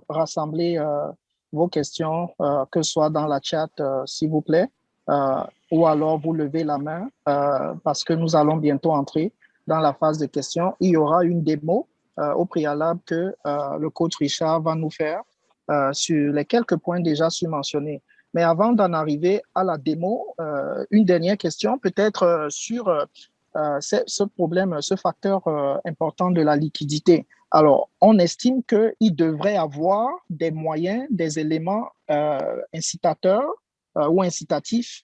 rassembler vos questions, que ce soit dans la chat, s'il vous plaît, ou alors vous levez la main parce que nous allons bientôt entrer dans la phase de questions. Il y aura une démo au préalable que le coach Richard va nous faire sur les quelques points déjà mentionnés. Mais avant d'en arriver à la démo, une dernière question peut-être sur ce problème, ce facteur important de la liquidité. Alors, on estime qu'il devrait y avoir des moyens, des éléments incitateurs ou incitatifs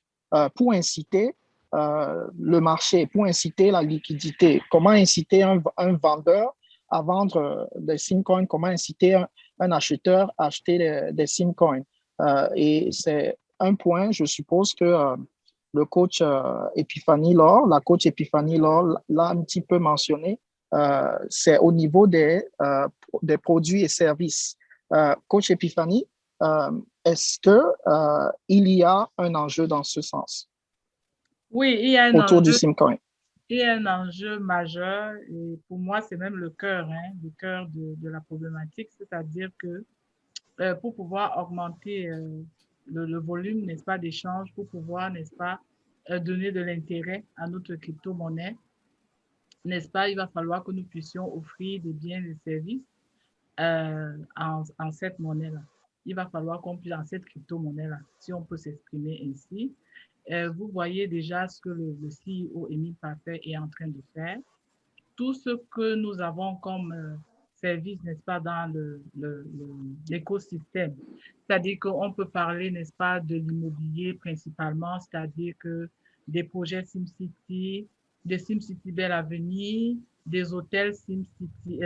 pour inciter le marché, pour inciter la liquidité. Comment inciter un vendeur à vendre des Simcoins? Comment inciter un acheteur à acheter des Simcoins? Et c'est un point, je suppose que le coach Epiphanie Laure, la coach Epiphanie Laure l'a un petit peu mentionné, c'est au niveau des produits et services. Coach Epiphanie, est-ce qu'il y a un enjeu dans ce sens? Oui, il y a un autour enjeu, du Simcoin. il y a un enjeu majeur et pour moi, c'est même le cœur de la problématique, c'est-à-dire que pour pouvoir augmenter le volume, n'est-ce pas, d'échange, pour pouvoir, n'est-ce pas, donner de l'intérêt à notre crypto-monnaie, n'est-ce pas, il va falloir que nous puissions offrir des biens et des services en cette monnaie-là. Il va falloir qu'on puisse, en cette crypto-monnaie-là, si on peut s'exprimer ainsi. Vous voyez déjà ce que le CEO Émile Paper est en train de faire. Tout ce que nous avons comme service, n'est-ce pas, dans l'écosystème. C'est-à-dire qu'on peut parler, n'est-ce pas, de l'immobilier principalement, c'est-à-dire que des projets SimCity, des SimCity Belle Avenue, des hôtels SimCity,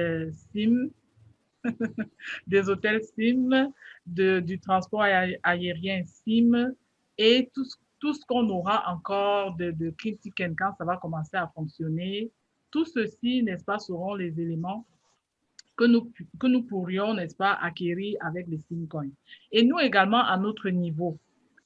des hôtels SIM, du transport aérien SIM et tout ce qu'on aura encore de critique quand ça va commencer à fonctionner. Tout ceci, n'est-ce pas, seront les éléments que nous pourrions, n'est-ce pas, acquérir avec les Simcoins. Et nous également, à notre niveau,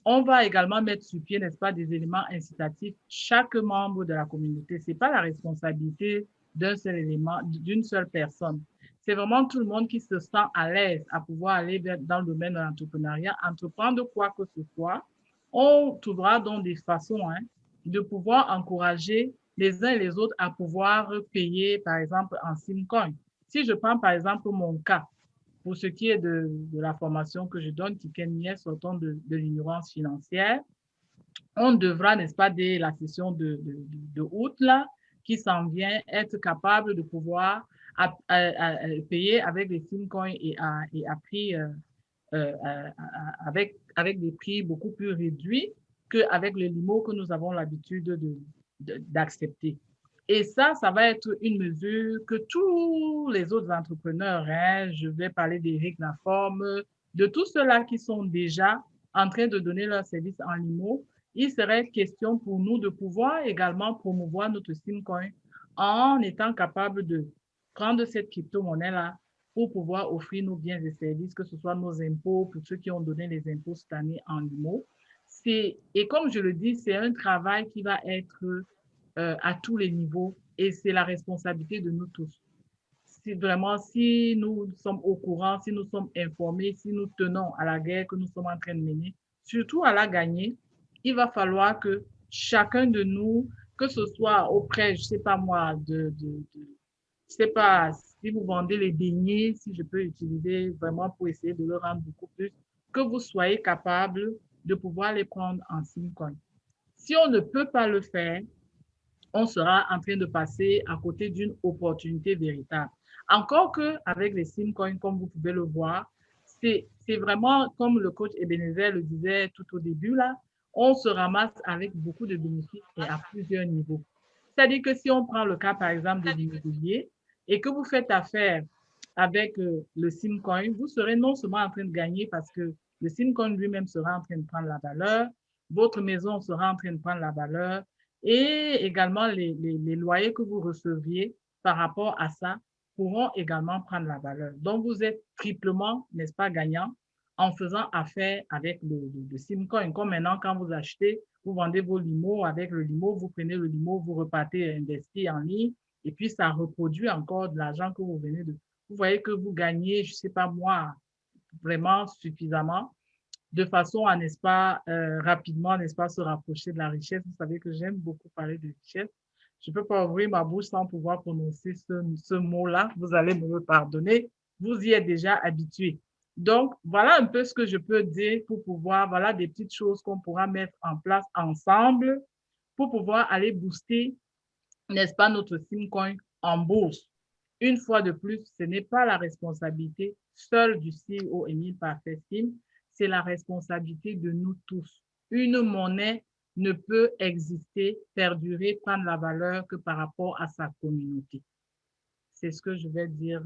on va également mettre sur pied, n'est-ce pas, des éléments incitatifs. Chaque membre de la communauté, ce n'est pas la responsabilité d'un seul élément, d'une seule personne. C'est vraiment tout le monde qui se sent à l'aise à pouvoir aller dans le domaine de l'entrepreneuriat, entreprendre quoi que ce soit. On trouvera donc des façons de pouvoir encourager les uns et les autres à pouvoir payer, par exemple, en SimCoin. Si je prends, par exemple, mon cas, pour ce qui est de la formation que je donne, Ticket Niais, sortant de l'ignorance financière, on devra, n'est-ce pas, dès la session de août, là, qui s'en vient, être capable de pouvoir payer avec des SimCoins et à prix, avec des prix beaucoup plus réduits qu'avec le limo que nous avons l'habitude d'accepter. Et ça va être une mesure que tous les autres entrepreneurs, hein, je vais parler d'Éric Laforme, de tous ceux-là qui sont déjà en train de donner leur service en limo, il serait question pour nous de pouvoir également promouvoir notre SimCoin en étant capable de prendre cette crypto-monnaie-là pour pouvoir offrir nos biens et services, que ce soit nos impôts, pour ceux qui ont donné les impôts cette année en limo. Et comme je le dis, c'est un travail qui va être à tous les niveaux et c'est la responsabilité de nous tous. Si nous sommes au courant, si nous sommes informés, si nous tenons à la guerre que nous sommes en train de mener, surtout à la gagner, il va falloir que chacun de nous, que ce soit auprès, je ne sais pas moi, je sais pas, si vous vendez les beignets, si je peux utiliser vraiment pour essayer de le rendre beaucoup plus, que vous soyez capable de pouvoir les prendre en SimCoin. Si on ne peut pas le faire, on sera en train de passer à côté d'une opportunité véritable. Encore qu'avec les SimCoins, comme vous pouvez le voir, c'est vraiment, comme le coach Ebenezer le disait tout au début, là, on se ramasse avec beaucoup de bénéfices et à plusieurs niveaux. C'est-à-dire que si on prend le cas, par exemple, de l'immobilier et que vous faites affaire avec le SimCoin, vous serez non seulement en train de gagner parce que le SimCoin lui-même sera en train de prendre la valeur, votre maison sera en train de prendre la valeur, et également les loyers que vous receviez par rapport à ça pourront également prendre la valeur. Donc, vous êtes triplement, n'est-ce pas, gagnant en faisant affaire avec le SimCoin. Comme maintenant, quand vous achetez, vous vendez vos limos, avec le limo, vous prenez le limo, vous repartez investir en ligne et puis ça reproduit encore de l'argent que vous venez de... Vous voyez que vous gagnez, je ne sais pas moi, vraiment suffisamment de façon à, n'est-ce pas, rapidement, n'est-ce pas, se rapprocher de la richesse. Vous savez que j'aime beaucoup parler de richesse. Je ne peux pas ouvrir ma bouche sans pouvoir prononcer ce mot-là. Vous allez me le pardonner. Vous y êtes déjà habitué. Donc, voilà un peu ce que je peux dire pour pouvoir, voilà des petites choses qu'on pourra mettre en place ensemble pour pouvoir aller booster, n'est-ce pas, notre SimCoin en bourse. Une fois de plus, ce n'est pas la responsabilité seule du CEO Émile Parfait-Sim, c'est la responsabilité de nous tous. Une monnaie ne peut exister, perdurer, prendre la valeur que par rapport à sa communauté. C'est ce que je vais dire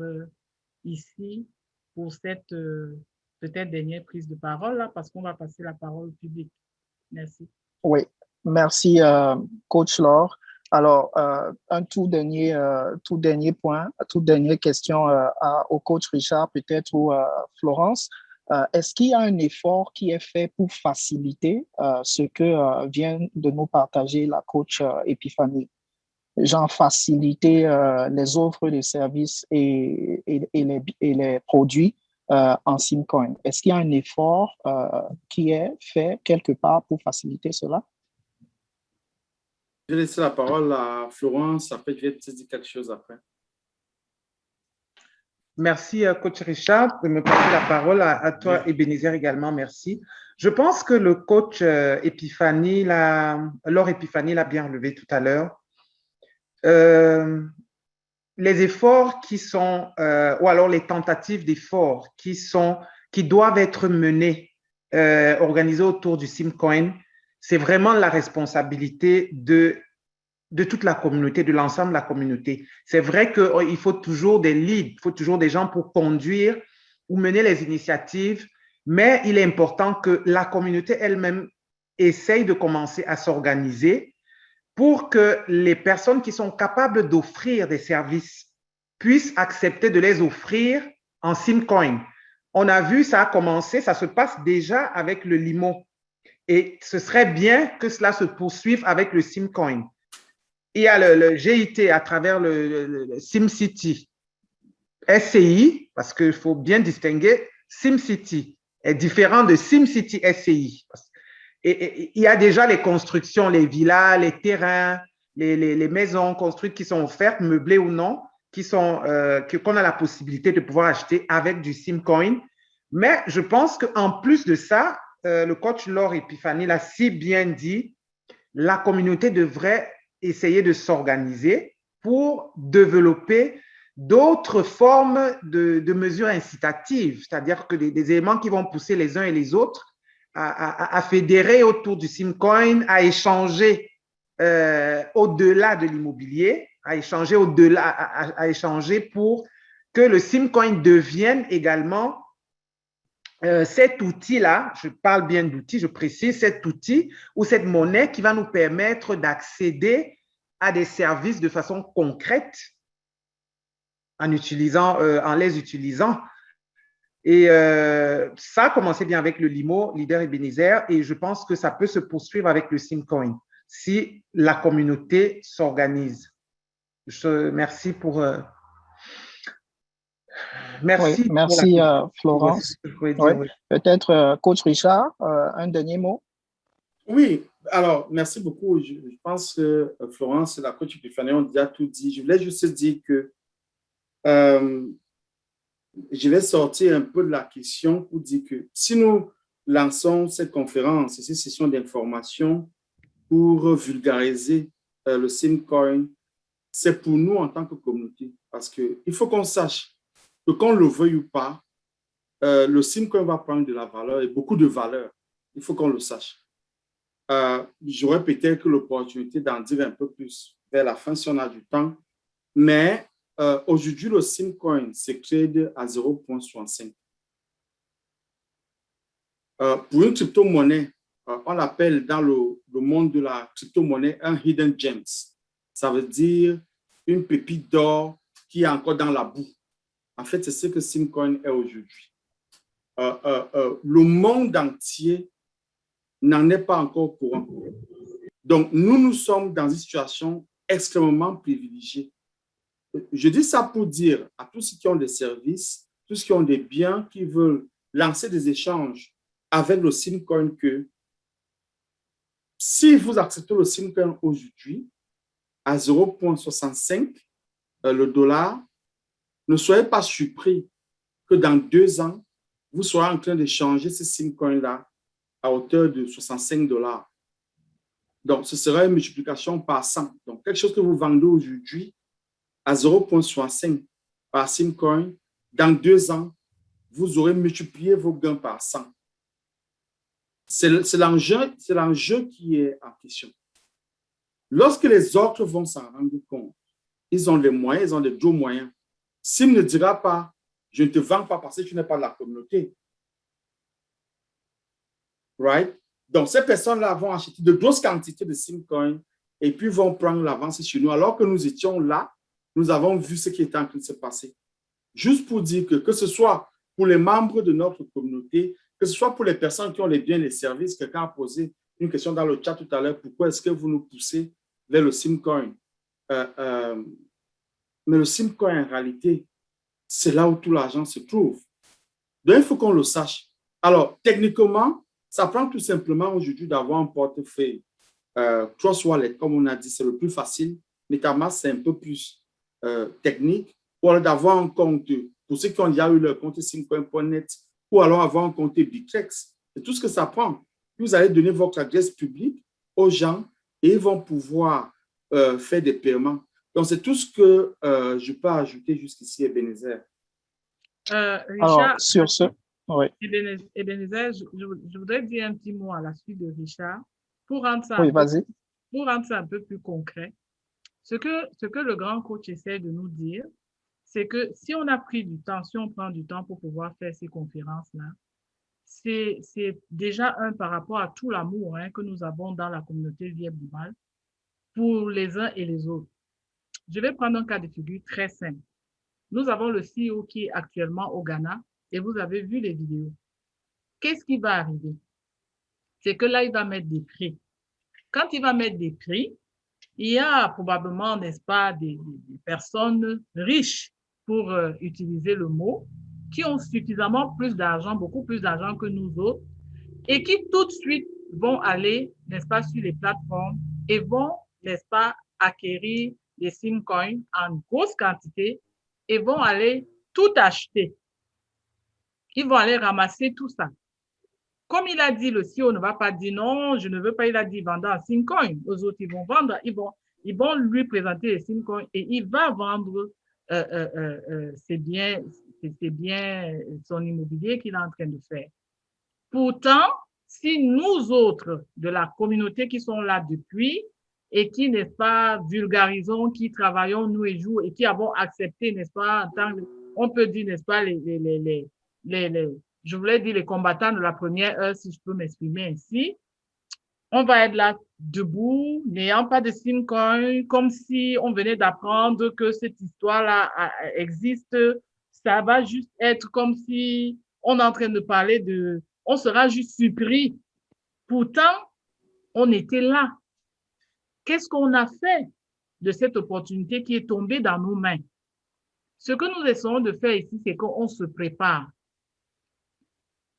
ici pour cette peut-être dernière prise de parole, là, parce qu'on va passer la parole au public. Merci. Oui, merci, Coach Laure. Alors, un tout dernier point, toute dernière question au coach Richard peut-être ou Florence. Est-ce qu'il y a un effort qui est fait pour faciliter ce que vient de nous partager la coach Epiphanie? Genre faciliter les offres de services et les produits en SimCoin. Est-ce qu'il y a un effort qui est fait quelque part pour faciliter cela? Je vais laisser la parole à Florence, après je vais te dire quelque chose après. Merci, coach Richard, de me passer la parole. À toi, Ebenezer, également, merci. Je pense que le coach Laure Epiphanie l'a bien relevé tout à l'heure. Les efforts qui sont, ou alors les tentatives d'efforts qui doivent être menés, organisés autour du SimCoin, c'est vraiment la responsabilité de toute la communauté, de l'ensemble de la communauté. C'est vrai qu'il faut toujours des leads, il faut toujours des gens pour conduire ou mener les initiatives, mais il est important que la communauté elle-même essaye de commencer à s'organiser pour que les personnes qui sont capables d'offrir des services puissent accepter de les offrir en SimCoin. On a vu, ça a commencé, ça se passe déjà avec le limo. Et ce serait bien que cela se poursuive avec le SimCoin. Il y a le GIT à travers le SimCity SCI, parce qu'il faut bien distinguer, SimCity est différent de SimCity SCI. Et il y a déjà les constructions, les villas, les terrains, les maisons construites qui sont offertes, meublées ou non, qu'on a la possibilité de pouvoir acheter avec du Simcoin. Mais je pense qu'en plus de ça, le coach Laure Epiphanie l'a si bien dit, la communauté devrait essayer de s'organiser pour développer d'autres formes de mesures incitatives, c'est-à-dire que des éléments qui vont pousser les uns et les autres à fédérer autour du Simcoin, à échanger au-delà de l'immobilier, à échanger à échanger pour que le Simcoin devienne également cet outil-là, je parle bien d'outil, je précise, cet outil ou cette monnaie qui va nous permettre d'accéder à des services de façon concrète en les utilisant. Et ça a commencé bien avec le Limo, Leader Ebenezer, et je pense que ça peut se poursuivre avec le Simcoin si la communauté s'organise. Merci pour... Merci. Oui, merci, Florence. Oui. Peut-être, Coach Richard, un dernier mot. Oui, alors, merci beaucoup. Je pense que Florence et la coach Epiphanie ont déjà tout dit. Je voulais juste dire que je vais sortir un peu de la question pour dire que si nous lançons cette conférence et ces sessions d'information pour vulgariser le Simcoin, c'est pour nous en tant que communauté. Parce qu'il faut qu'on sache que qu'on le veuille ou pas, le Simcoin va prendre de la valeur et beaucoup de valeur. Il faut qu'on le sache. J'aurais peut-être l'opportunité d'en dire un peu plus vers la fin si on a du temps. Mais aujourd'hui, le Simcoin se trade à 0,65. Pour une crypto-monnaie, on l'appelle dans le monde de la crypto-monnaie un hidden gems. Ça veut dire une pépite d'or qui est encore dans la boue. En fait, c'est ce que Simcoin est aujourd'hui. Le monde entier n'en est pas encore au courant. Donc, nous sommes dans une situation extrêmement privilégiée. Je dis ça pour dire à tous ceux qui ont des services, tous ceux qui ont des biens, qui veulent lancer des échanges avec le Simcoin, que si vous acceptez le Simcoin aujourd'hui à 0,65 le dollar, ne soyez pas surpris que dans 2 ans, vous soyez en train d'échanger ce Simcoin-là à hauteur de 65 $. Donc, ce sera une multiplication par 100. Donc, quelque chose que vous vendez aujourd'hui à 0,65 par Simcoin, dans 2 ans, vous aurez multiplié vos gains par 100. C'est l'enjeu qui est en question. Lorsque les autres vont s'en rendre compte, ils ont les moyens, ils ont les 2 moyens. Sim ne dira pas, je ne te vends pas parce que tu n'es pas de la communauté. Right? Donc, ces personnes-là vont acheter de grosses quantités de Simcoin et puis vont prendre l'avance sur nous. Alors que nous étions là, nous avons vu ce qui était en train de se passer. Juste pour dire que ce soit pour les membres de notre communauté, que ce soit pour les personnes qui ont les biens et les services, quelqu'un a posé une question dans le chat tout à l'heure, pourquoi est-ce que vous nous poussez vers le Simcoin? Mais le Simcoin, en réalité, c'est là où tout l'argent se trouve. Donc, il faut qu'on le sache. Alors, techniquement, ça prend tout simplement aujourd'hui d'avoir un portefeuille. Trust Wallet, comme on a dit, c'est le plus facile. MetaMask, c'est un peu plus technique. Ou alors d'avoir un compte, pour ceux qui ont déjà eu leur compte Simcoin.net, ou alors avoir un compte Bitrex. C'est tout ce que ça prend. Vous allez donner votre adresse publique aux gens et ils vont pouvoir faire des paiements. Donc, c'est tout ce que je peux ajouter jusqu'ici, Ebenezer. Richard, alors, sur ce, oui. Ebenezer, je voudrais dire un petit mot à la suite de Richard pour rendre ça, oui, un peu plus concret. Ce que le grand coach essaie de nous dire, c'est que si on a pris du temps, si on prend du temps pour pouvoir faire ces conférences-là, c'est déjà par rapport à tout l'amour que nous avons dans la communauté Vie Globale pour les uns et les autres. Je vais prendre un cas de figure très simple. Nous avons le CEO qui est actuellement au Ghana et vous avez vu les vidéos. Qu'est-ce qui va arriver? C'est que là, il va mettre des prix. Quand il va mettre des prix, il y a probablement, n'est-ce pas, des personnes riches, pour utiliser le mot, qui ont suffisamment plus d'argent, beaucoup plus d'argent que nous autres, et qui tout de suite vont aller, n'est-ce pas, sur les plateformes et vont, n'est-ce pas, acquérir des Simcoins en grosse quantité et vont aller tout acheter. Ils vont aller ramasser tout ça. Comme il a dit, le CEO ne va pas dire non, je ne veux pas, il a dit vendre en Simcoin. Aux autres, ils vont vendre, ils vont lui présenter les Simcoins et il va vendre ses biens, son immobilier qu'il est en train de faire. Pourtant, si nous autres de la communauté qui sont là depuis et qui, n'est-ce pas, vulgarisons, qui travaillons nuit et jour et qui avons accepté, n'est-ce pas, on peut dire, n'est-ce pas, je voulais dire les combattants de la première heure, si je peux m'exprimer ainsi, on va être là debout, n'ayant pas de Simcoin, comme si on venait d'apprendre que cette histoire-là existe. Ça va juste être comme si on est en train de parler de... On sera juste surpris. Pourtant, on était là. Qu'est-ce qu'on a fait de cette opportunité qui est tombée dans nos mains? Ce que nous essayons de faire ici, c'est qu'on se prépare.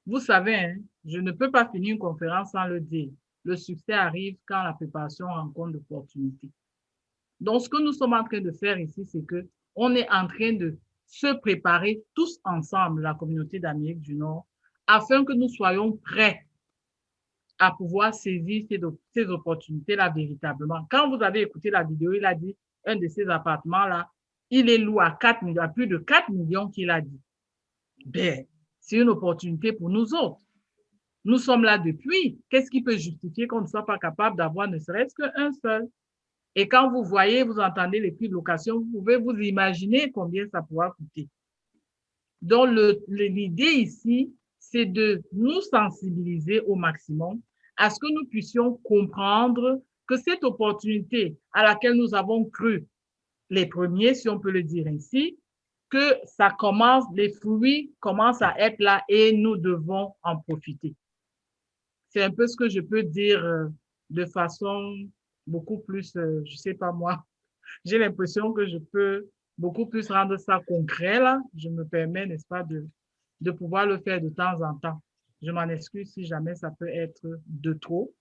Vous savez, hein, je ne peux pas finir une conférence sans le dire. Le succès arrive quand la préparation rencontre l'opportunité. Donc, ce que nous sommes en train de faire ici, c'est qu'on est en train de se préparer tous ensemble, la communauté d'Amérique du Nord, afin que nous soyons prêts à pouvoir saisir ces opportunités-là véritablement. Quand vous avez écouté la vidéo, il a dit, un de ces appartements-là, il est loué à plus de 4 millions qu'il a dit. Ben, c'est une opportunité pour nous autres. Nous sommes là depuis. Qu'est-ce qui peut justifier qu'on ne soit pas capable d'avoir ne serait-ce qu'un seul? Et quand vous voyez, vous entendez les prix de location, vous pouvez vous imaginer combien ça pourra coûter. Donc, l'idée ici, c'est de nous sensibiliser au maximum à ce que nous puissions comprendre que cette opportunité à laquelle nous avons cru les premiers, si on peut le dire ainsi, que ça commence, les fruits commencent à être là et nous devons en profiter. C'est un peu ce que je peux dire de façon beaucoup plus, je sais pas moi, j'ai l'impression que je peux beaucoup plus rendre ça concret là. Je me permets, n'est-ce pas, de pouvoir le faire de temps en temps. Je m'en excuse si jamais ça peut être de trop,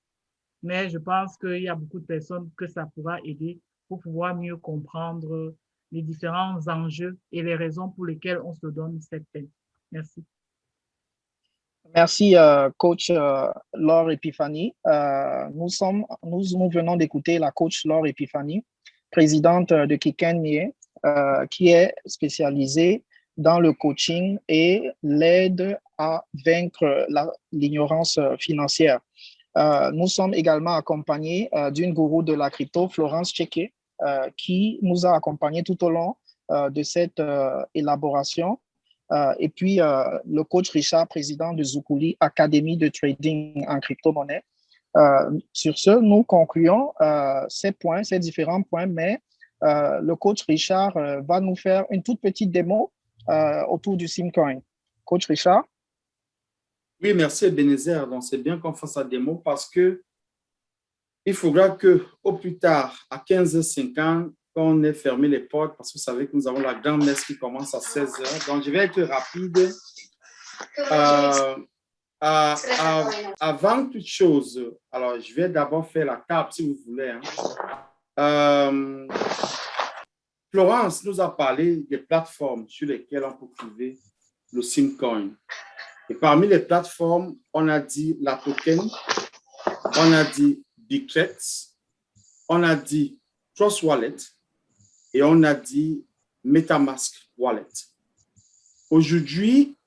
mais je pense qu'il y a beaucoup de personnes que ça pourra aider pour pouvoir mieux comprendre les différents enjeux et les raisons pour lesquelles on se donne cette peine. Merci. Merci, coach Laure Epiphanie. Nous venons d'écouter la coach Laure Epiphanie, présidente de Kikenye, qui est spécialisée dans le coaching et l'aide à vaincre l'ignorance financière. Nous sommes également accompagnés d'une gourou de la crypto, Florence Tcheke, qui nous a accompagnés tout au long de cette élaboration. Et puis, le coach Richard, président de Zukuli, Académie de trading en crypto-monnaie. Sur ce, nous concluons ces différents points, mais le coach Richard va nous faire une toute petite démo autour du Simcoin. Coach Richard? Oui, merci Ebenezer. Donc, c'est bien qu'on fasse la démo parce que il faudra qu'au plus tard, à 15h50, qu'on ait fermé les portes parce que vous savez que nous avons la grande messe qui commence à 16h. Donc, je vais être rapide. Avant toute chose, alors je vais d'abord faire la table si vous voulez. Florence nous a parlé des plateformes sur lesquelles on peut trouver le Simcoin. Et parmi les plateformes, on a dit la token, on a dit Bittrex, on a dit Trust Wallet et on a dit MetaMask Wallet. Aujourd'hui,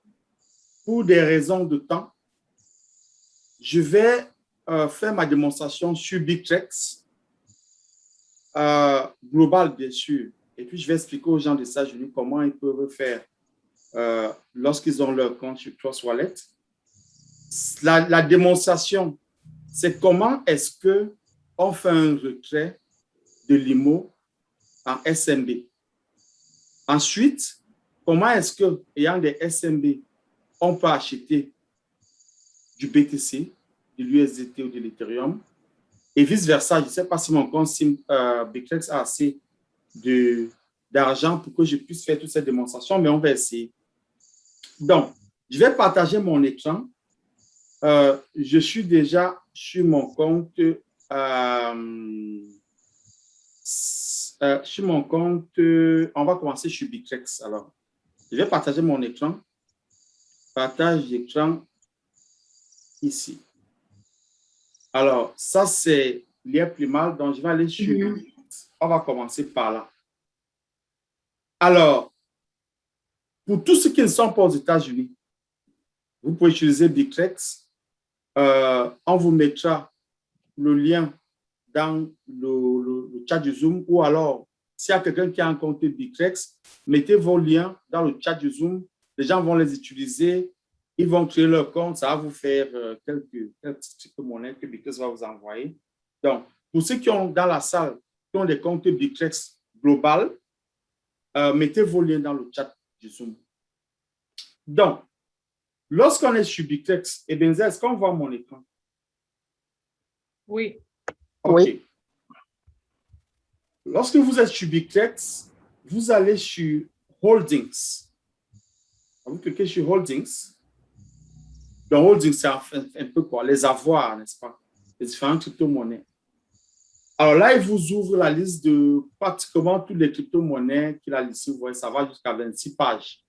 pour des raisons de temps, je vais faire ma démonstration sur Bittrex, global bien sûr, et puis je vais expliquer aux gens des États-Unis comment ils peuvent faire lorsqu'ils ont leur compte sur Trust Wallet. La démonstration, c'est comment est-ce qu'on fait un retrait de l'IMO en SMB. Ensuite, comment est-ce que, ayant des SMB, on peut acheter du BTC, de l'USDT ou de l'Ethereum, et vice-versa. Je ne sais pas si mon compte Bittrex a assez d'argent pour que je puisse faire toutes ces démonstrations, mais on va essayer. Donc, je vais partager mon écran. Je suis déjà sur mon compte Sur mon compte, on va commencer sur Bittrex. Alors, je vais partager mon écran. Partage d'écran ici. Alors, ça, c'est l'IEPlimal. Donc, je vais aller sur... On va commencer par là. Alors, pour tous ceux qui ne sont pas aux États-Unis, vous pouvez utiliser Bittrex. On vous mettra le lien dans le chat du Zoom, ou alors, s'il y a quelqu'un qui a un compte Bittrex, mettez vos liens dans le chat du Zoom. Les gens vont les utiliser. Ils vont créer leur compte. Ça va vous faire quelques crypto-monnaies que Bittrex va vous envoyer. Donc, pour ceux qui ont dans la salle, qui ont des comptes Bittrex global, mettez vos liens dans le chat du Zoom. Donc, lorsqu'on est sur Bittrex, Ebenezer, est-ce qu'on voit mon écran? Oui. OK. Oui. Lorsque vous êtes sur Bittrex, vous allez sur Holdings. Vous cliquez sur Holdings. Donc, Holdings, c'est un peu quoi? Les avoirs, n'est-ce pas? Les différentes crypto-monnaies. Alors là, il vous ouvre la liste de pratiquement toutes les crypto-monnaies qu'il a listées. Vous voyez, ça va jusqu'à 26 pages.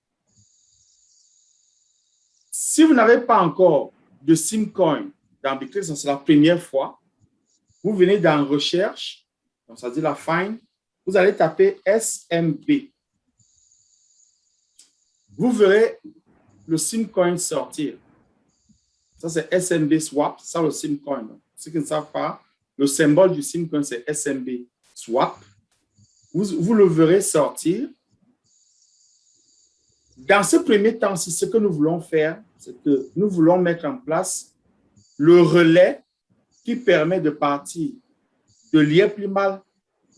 Si vous n'avez pas encore de Simcoin dans Bittrex, c'est la première fois, vous venez dans Recherche, donc ça dit la Find, vous allez taper SMB. Vous verrez le Simcoin sortir. Ça, c'est SMB Swap, c'est ça le Simcoin. Ceux qui ne savent pas, le symbole du Simcoin, c'est SMB Swap. Vous le verrez sortir. Dans ce premier temps-ci, ce que nous voulons faire, c'est que nous voulons mettre en place le relais qui permet de partir de l'IEPlimal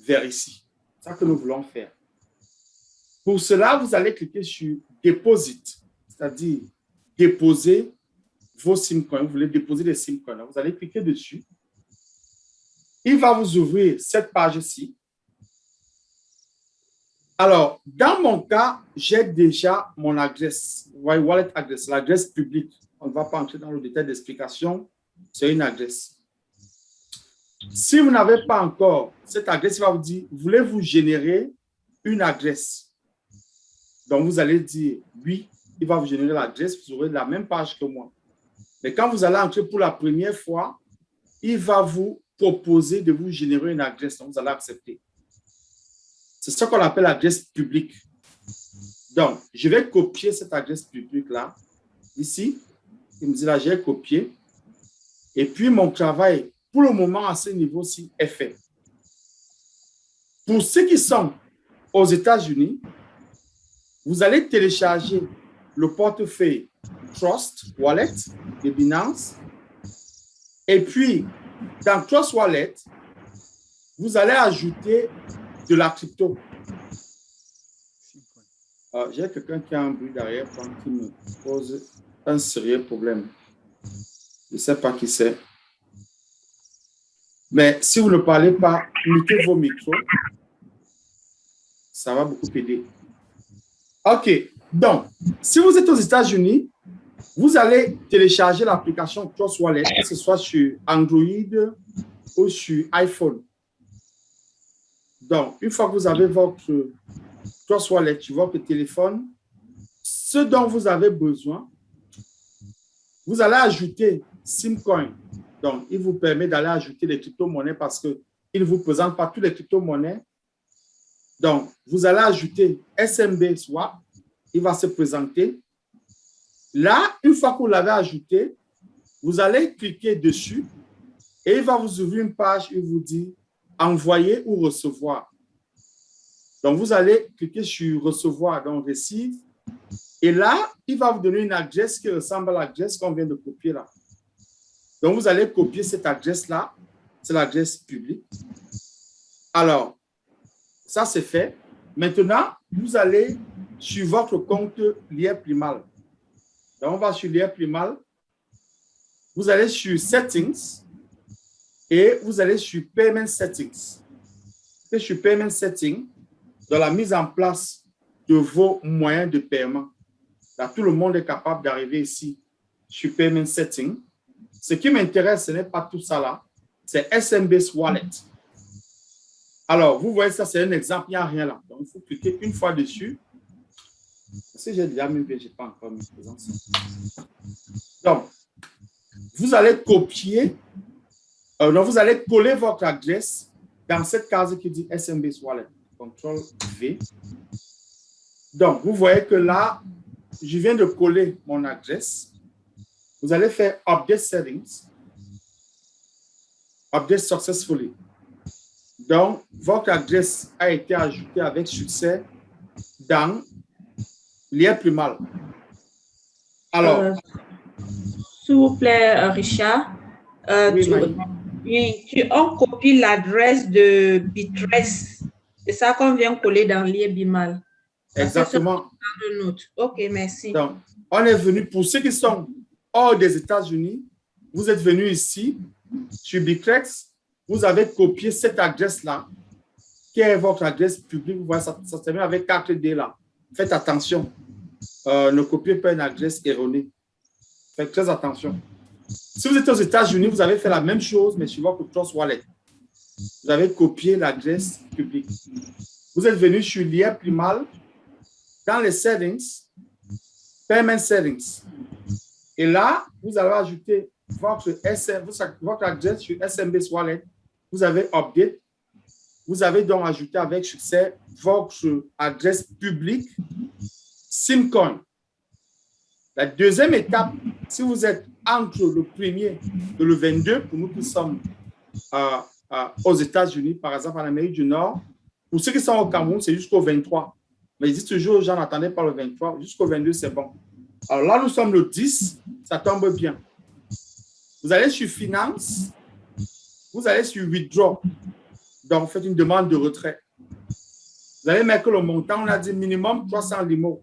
vers ici. C'est ça que nous voulons faire. Pour cela, vous allez cliquer sur Deposit, c'est-à-dire déposer vos Simcoins. Vous voulez déposer les Simcoins. Vous allez cliquer dessus. Il va vous ouvrir cette page-ci. Alors, dans mon cas, j'ai déjà mon adresse, wallet adresse, l'adresse publique. On ne va pas entrer dans le détail d'explication. C'est une adresse. Si vous n'avez pas encore cette adresse, il va vous dire, voulez-vous générer une adresse? Donc, vous allez dire oui, il va vous générer l'adresse, vous aurez la même page que moi. Mais quand vous allez entrer pour la première fois, il va vous proposer de vous générer une adresse. Donc, vous allez accepter. C'est ce qu'on appelle l'adresse publique. Donc, je vais copier cette adresse publique-là, ici. Il me dit là, j'ai copié. Et puis, mon travail, pour le moment, à ce niveau-ci, est fait. Pour ceux qui sont aux États-Unis, vous allez télécharger le portefeuille Trust Wallet de Binance. Et puis, dans Trust Wallet, vous allez ajouter de la crypto. J'ai quelqu'un qui a un bruit derrière qui me pose un sérieux problème. Je ne sais pas qui c'est. Mais si vous ne parlez pas, mutez vos micros. Ça va beaucoup aider. OK. Donc, si vous êtes aux États-Unis, vous allez télécharger l'application Trust Wallet, que ce soit sur Android ou sur iPhone. Donc, une fois que vous avez votre Trust Wallet sur votre téléphone, ce dont vous avez besoin, vous allez ajouter Simcoin. Donc, il vous permet d'aller ajouter les crypto-monnaies parce qu'il ne vous présente pas toutes les crypto-monnaies. Donc, vous allez ajouter SMB Swap. Il va se présenter. Là, une fois que vous l'avez ajouté, vous allez cliquer dessus et il va vous ouvrir une page et vous dit envoyer ou recevoir. Donc, vous allez cliquer sur recevoir, donc receive. Et là, il va vous donner une adresse qui ressemble à l'adresse qu'on vient de copier là. Donc, vous allez copier cette adresse-là. C'est l'adresse publique. Alors, ça, c'est fait. Maintenant, vous allez sur votre compte l'IEPlimal. Donc, on va sur l'IEPlimal. Vous allez sur Settings et vous allez sur Payment Settings. Et sur Payment Settings, dans la mise en place de vos moyens de paiement. Là, tout le monde est capable d'arriver ici sur Payment Settings. Ce qui m'intéresse, ce n'est pas tout ça là, c'est SMB Wallet. Alors, vous voyez, ça, c'est un exemple. Il n'y a rien là. Donc, il faut cliquer une fois dessus. Est-ce que j'ai déjà mis, je n'ai pas encore mis présent ça. Donc, vous allez copier, donc vous allez coller votre adresse dans cette case qui dit SMBase Wallet. CTRL V. Donc, vous voyez que là, je viens de coller mon adresse. Vous allez faire Update Settings. Update Successfully. Donc, votre adresse a été ajoutée avec succès dans l'IA-Primal. Alors, s'il vous plaît, Richard, on copie l'adresse de Bitress. C'est ça qu'on vient coller dans l'IA-Bimal. Exactement. OK, merci. Donc, on est venu, pour ceux qui sont hors des États-Unis, vous êtes venus ici, sur Bittrex, vous avez copié cette adresse-là, qui est votre adresse publique. Vous voyez, ça termine avec 4D là. Faites attention. Ne copiez pas une adresse erronée. Faites très attention. Si vous êtes aux États-Unis, vous avez fait la même chose, mais sur votre Trust Wallet. Vous avez copié l'adresse publique. Vous êtes venu sur l'IA-Primal, dans les settings, Payment Settings. Et là, vous allez ajouter votre adresse sur SMBase Wallet. Vous avez Update. Vous avez donc ajouté avec succès votre adresse publique SimCoin. La deuxième étape, si vous êtes entre le 1er et le 22, pour nous qui sommes aux États-Unis, par exemple en Amérique du Nord, pour ceux qui sont au Cameroun, c'est jusqu'au 23. Mais ils disent toujours, j'en attendais pas le 23, jusqu'au 22, c'est bon. Alors là, nous sommes le 10, ça tombe bien. Vous allez sur Finance, vous allez sur Withdraw. Donc, vous faites une demande de retrait. Vous allez mettre le montant, on a dit minimum 300 limos.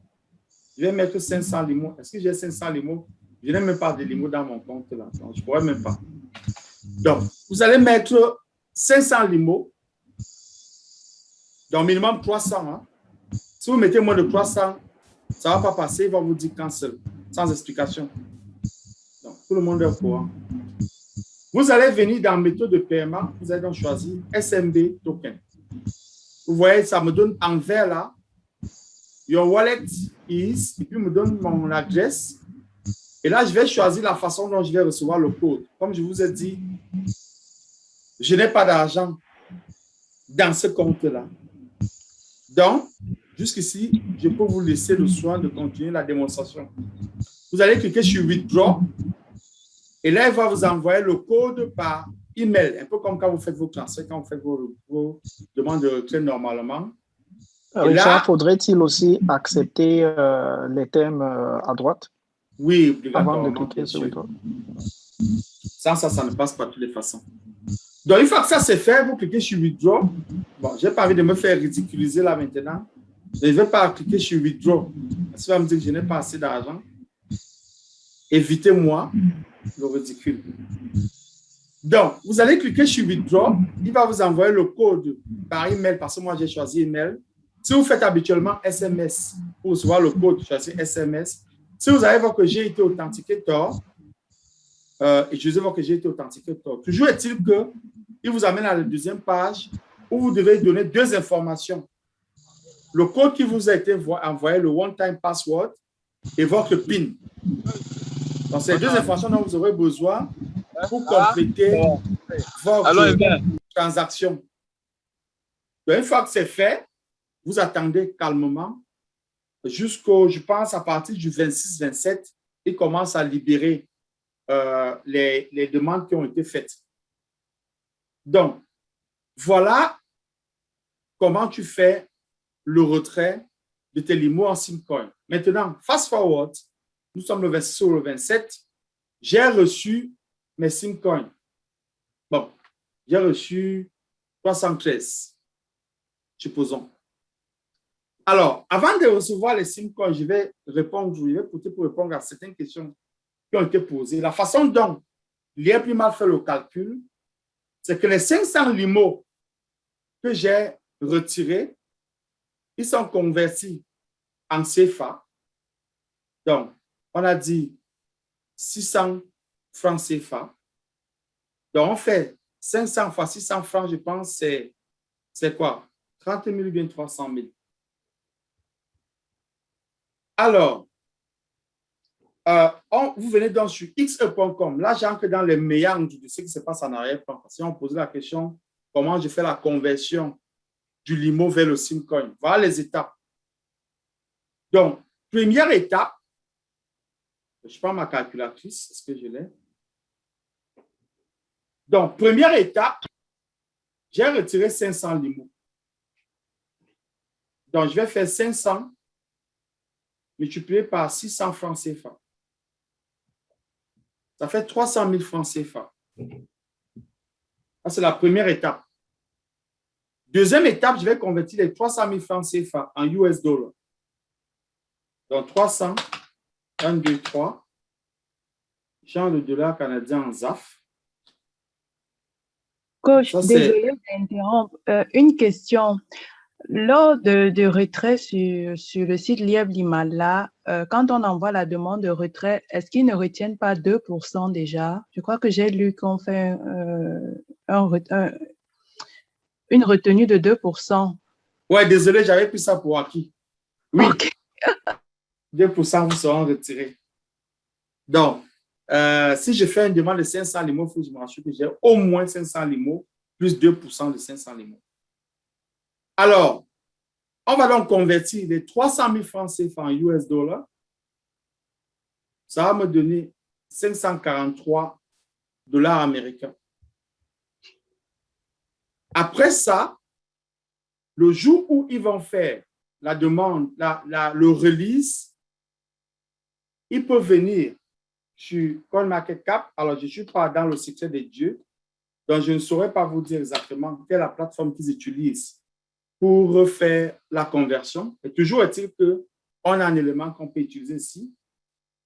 Je vais mettre 500 limos. Est-ce que j'ai 500 limos? Je n'ai même pas de limos dans mon compte là. Donc, je ne pourrais même pas. Donc, vous allez mettre 500 limos. Donc, minimum 300. Hein. Si vous mettez moins de 300, ça ne va pas passer. Il va vous dire cancel, sans explication. Donc, tout le monde est au courant. Vous allez venir dans méthode de paiement. Vous allez donc choisir SMB Token. Vous voyez, ça me donne en vert là. Your wallet is, et puis me donne mon adresse. Et là, je vais choisir la façon dont je vais recevoir le code. Comme je vous ai dit, je n'ai pas d'argent dans ce compte-là. Donc, jusqu'ici, je peux vous laisser le soin de continuer la démonstration. Vous allez cliquer sur Withdraw. Et là, il va vous envoyer le code par email. Un peu comme quand vous faites vos transferts, quand vous faites vos demandes de retrait normalement. Richard, faudrait-il aussi accepter les thèmes à droite? Oui, obligatoirement. Avant de cliquer sur Withdraw. Ça ne passe pas de toutes les façons. Donc, une fois que ça c'est fait, vous cliquez sur Withdraw. Bon, je n'ai pas envie de me faire ridiculiser là maintenant. Je ne vais pas cliquer sur Withdraw. Ça va me dire que je n'ai pas assez d'argent. Évitez-moi le ridicule. Donc, vous allez cliquer sur Withdraw. Il va vous envoyer le code par email parce que moi, j'ai choisi email. Si vous faites habituellement SMS pour recevoir le code, choisissez SMS. Si vous avez votre GIT Authenticator, utilisez votre GIT Authenticator. Toujours est-il qu'il vous amène à la deuxième page où vous devez donner deux informations. Le code qui vous a été envoyé, le one-time password et votre PIN. Donc, c'est deux informations dont vous aurez besoin pour compléter votre transaction. Donc, une fois que c'est fait, vous attendez calmement jusqu'au, je pense, à partir du 26-27, il commence à libérer les demandes qui ont été faites. Donc, voilà comment tu fais le retrait de tes limos en SimCoin. Maintenant, fast forward, nous sommes le 26 ou le 27, j'ai reçu mes SimCoin. Bon, j'ai reçu 313, supposons. Alors, avant de recevoir les SimCoin, je vais répondre à certaines questions qui ont été posées. La façon dont l'IA-Primal fait le calcul, c'est que les 500 limos que j'ai retirés, ils sont convertis en CFA. Donc, on a dit 600 francs CFA. Donc, on fait 500 fois 600 francs, je pense, c'est c'est quoi? 30 000 ou bien 300 000? Alors, vous venez donc sur xe.com. Là, j'entre dans les meilleurs de ce qui se passe en arrière-plan. Si on pose la question, comment je fais la conversion du limo vers le Simcoin? Voilà les étapes. Donc, première étape, je prends ma calculatrice, est-ce que je l'ai? Donc, première étape, j'ai retiré 500 limos. Donc, je vais faire 500 multiplié par 600 francs CFA. Ça fait 300 000 francs CFA. Ça, c'est la première étape. Deuxième étape, je vais convertir les 300 000 francs CFA en US dollars. Donc, 300, 1, 2, 3. Change le dollar canadien en ZAF. Coach, désolé d'interrompre. Une question. Lors de retrait sur le site Lièvre-Limala, quand on envoie la demande de retrait, est-ce qu'ils ne retiennent pas 2% déjà? Je crois que j'ai lu qu'on fait une retenue de 2%. Ouais, désolé, j'avais pris ça pour acquis. Oui, okay. 2% vous seront retirés. Donc, si je fais une demande de 500 limos, il faut que je me rassure que j'ai au moins 500 limos plus 2% de 500 limos. Alors, on va donc convertir les 300 000 francs CFA en US dollars. Ça va me donner 543 dollars américains. Après ça, le jour où ils vont faire la demande, le release, ils peuvent venir sur CoinMarketCap. Alors, je ne suis pas dans le secret des dieux, donc je ne saurais pas vous dire exactement quelle est la plateforme qu'ils utilisent pour faire la conversion. Et toujours est-il qu'on a un élément qu'on peut utiliser ici,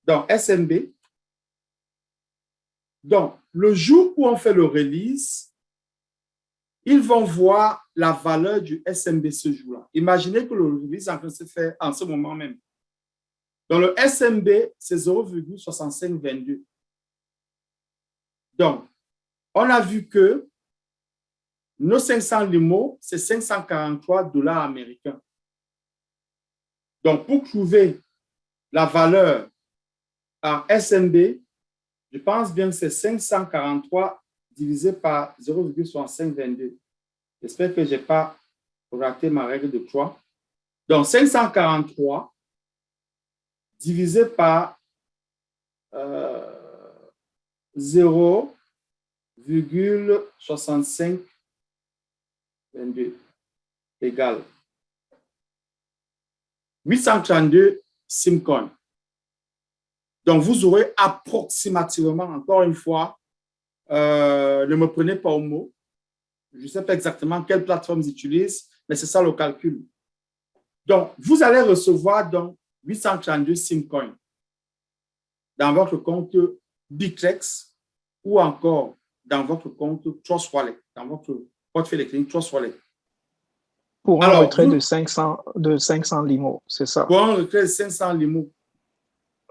dans SMB. Donc, le jour où on fait le release, ils vont voir la valeur du SMB ce jour-là. Imaginez que le release est en train de se faire en ce moment même. Donc, le SMB, c'est 0,6522. Donc, on a vu que nos 500 limos, c'est 543 dollars américains. Donc, pour trouver la valeur en SMB, je pense bien que c'est 543 divisé par 0,6522. J'espère que je n'ai pas raté ma règle de 3. Donc, 543 divisé par 0,6522 égale 832 Simcoin. Donc, vous aurez approximativement, encore une fois, ne me prenez pas au mot. Je ne sais pas exactement quelle plateforme ils utilisent, mais c'est ça le calcul. Donc, vous allez recevoir donc 832 Simcoin dans votre compte Bittrex ou encore dans votre compte Trust Wallet, dans votre portefeuille électronique Trust Wallet. Pour un retrait de 500 limos, c'est ça? Pour un retrait de 500 limos,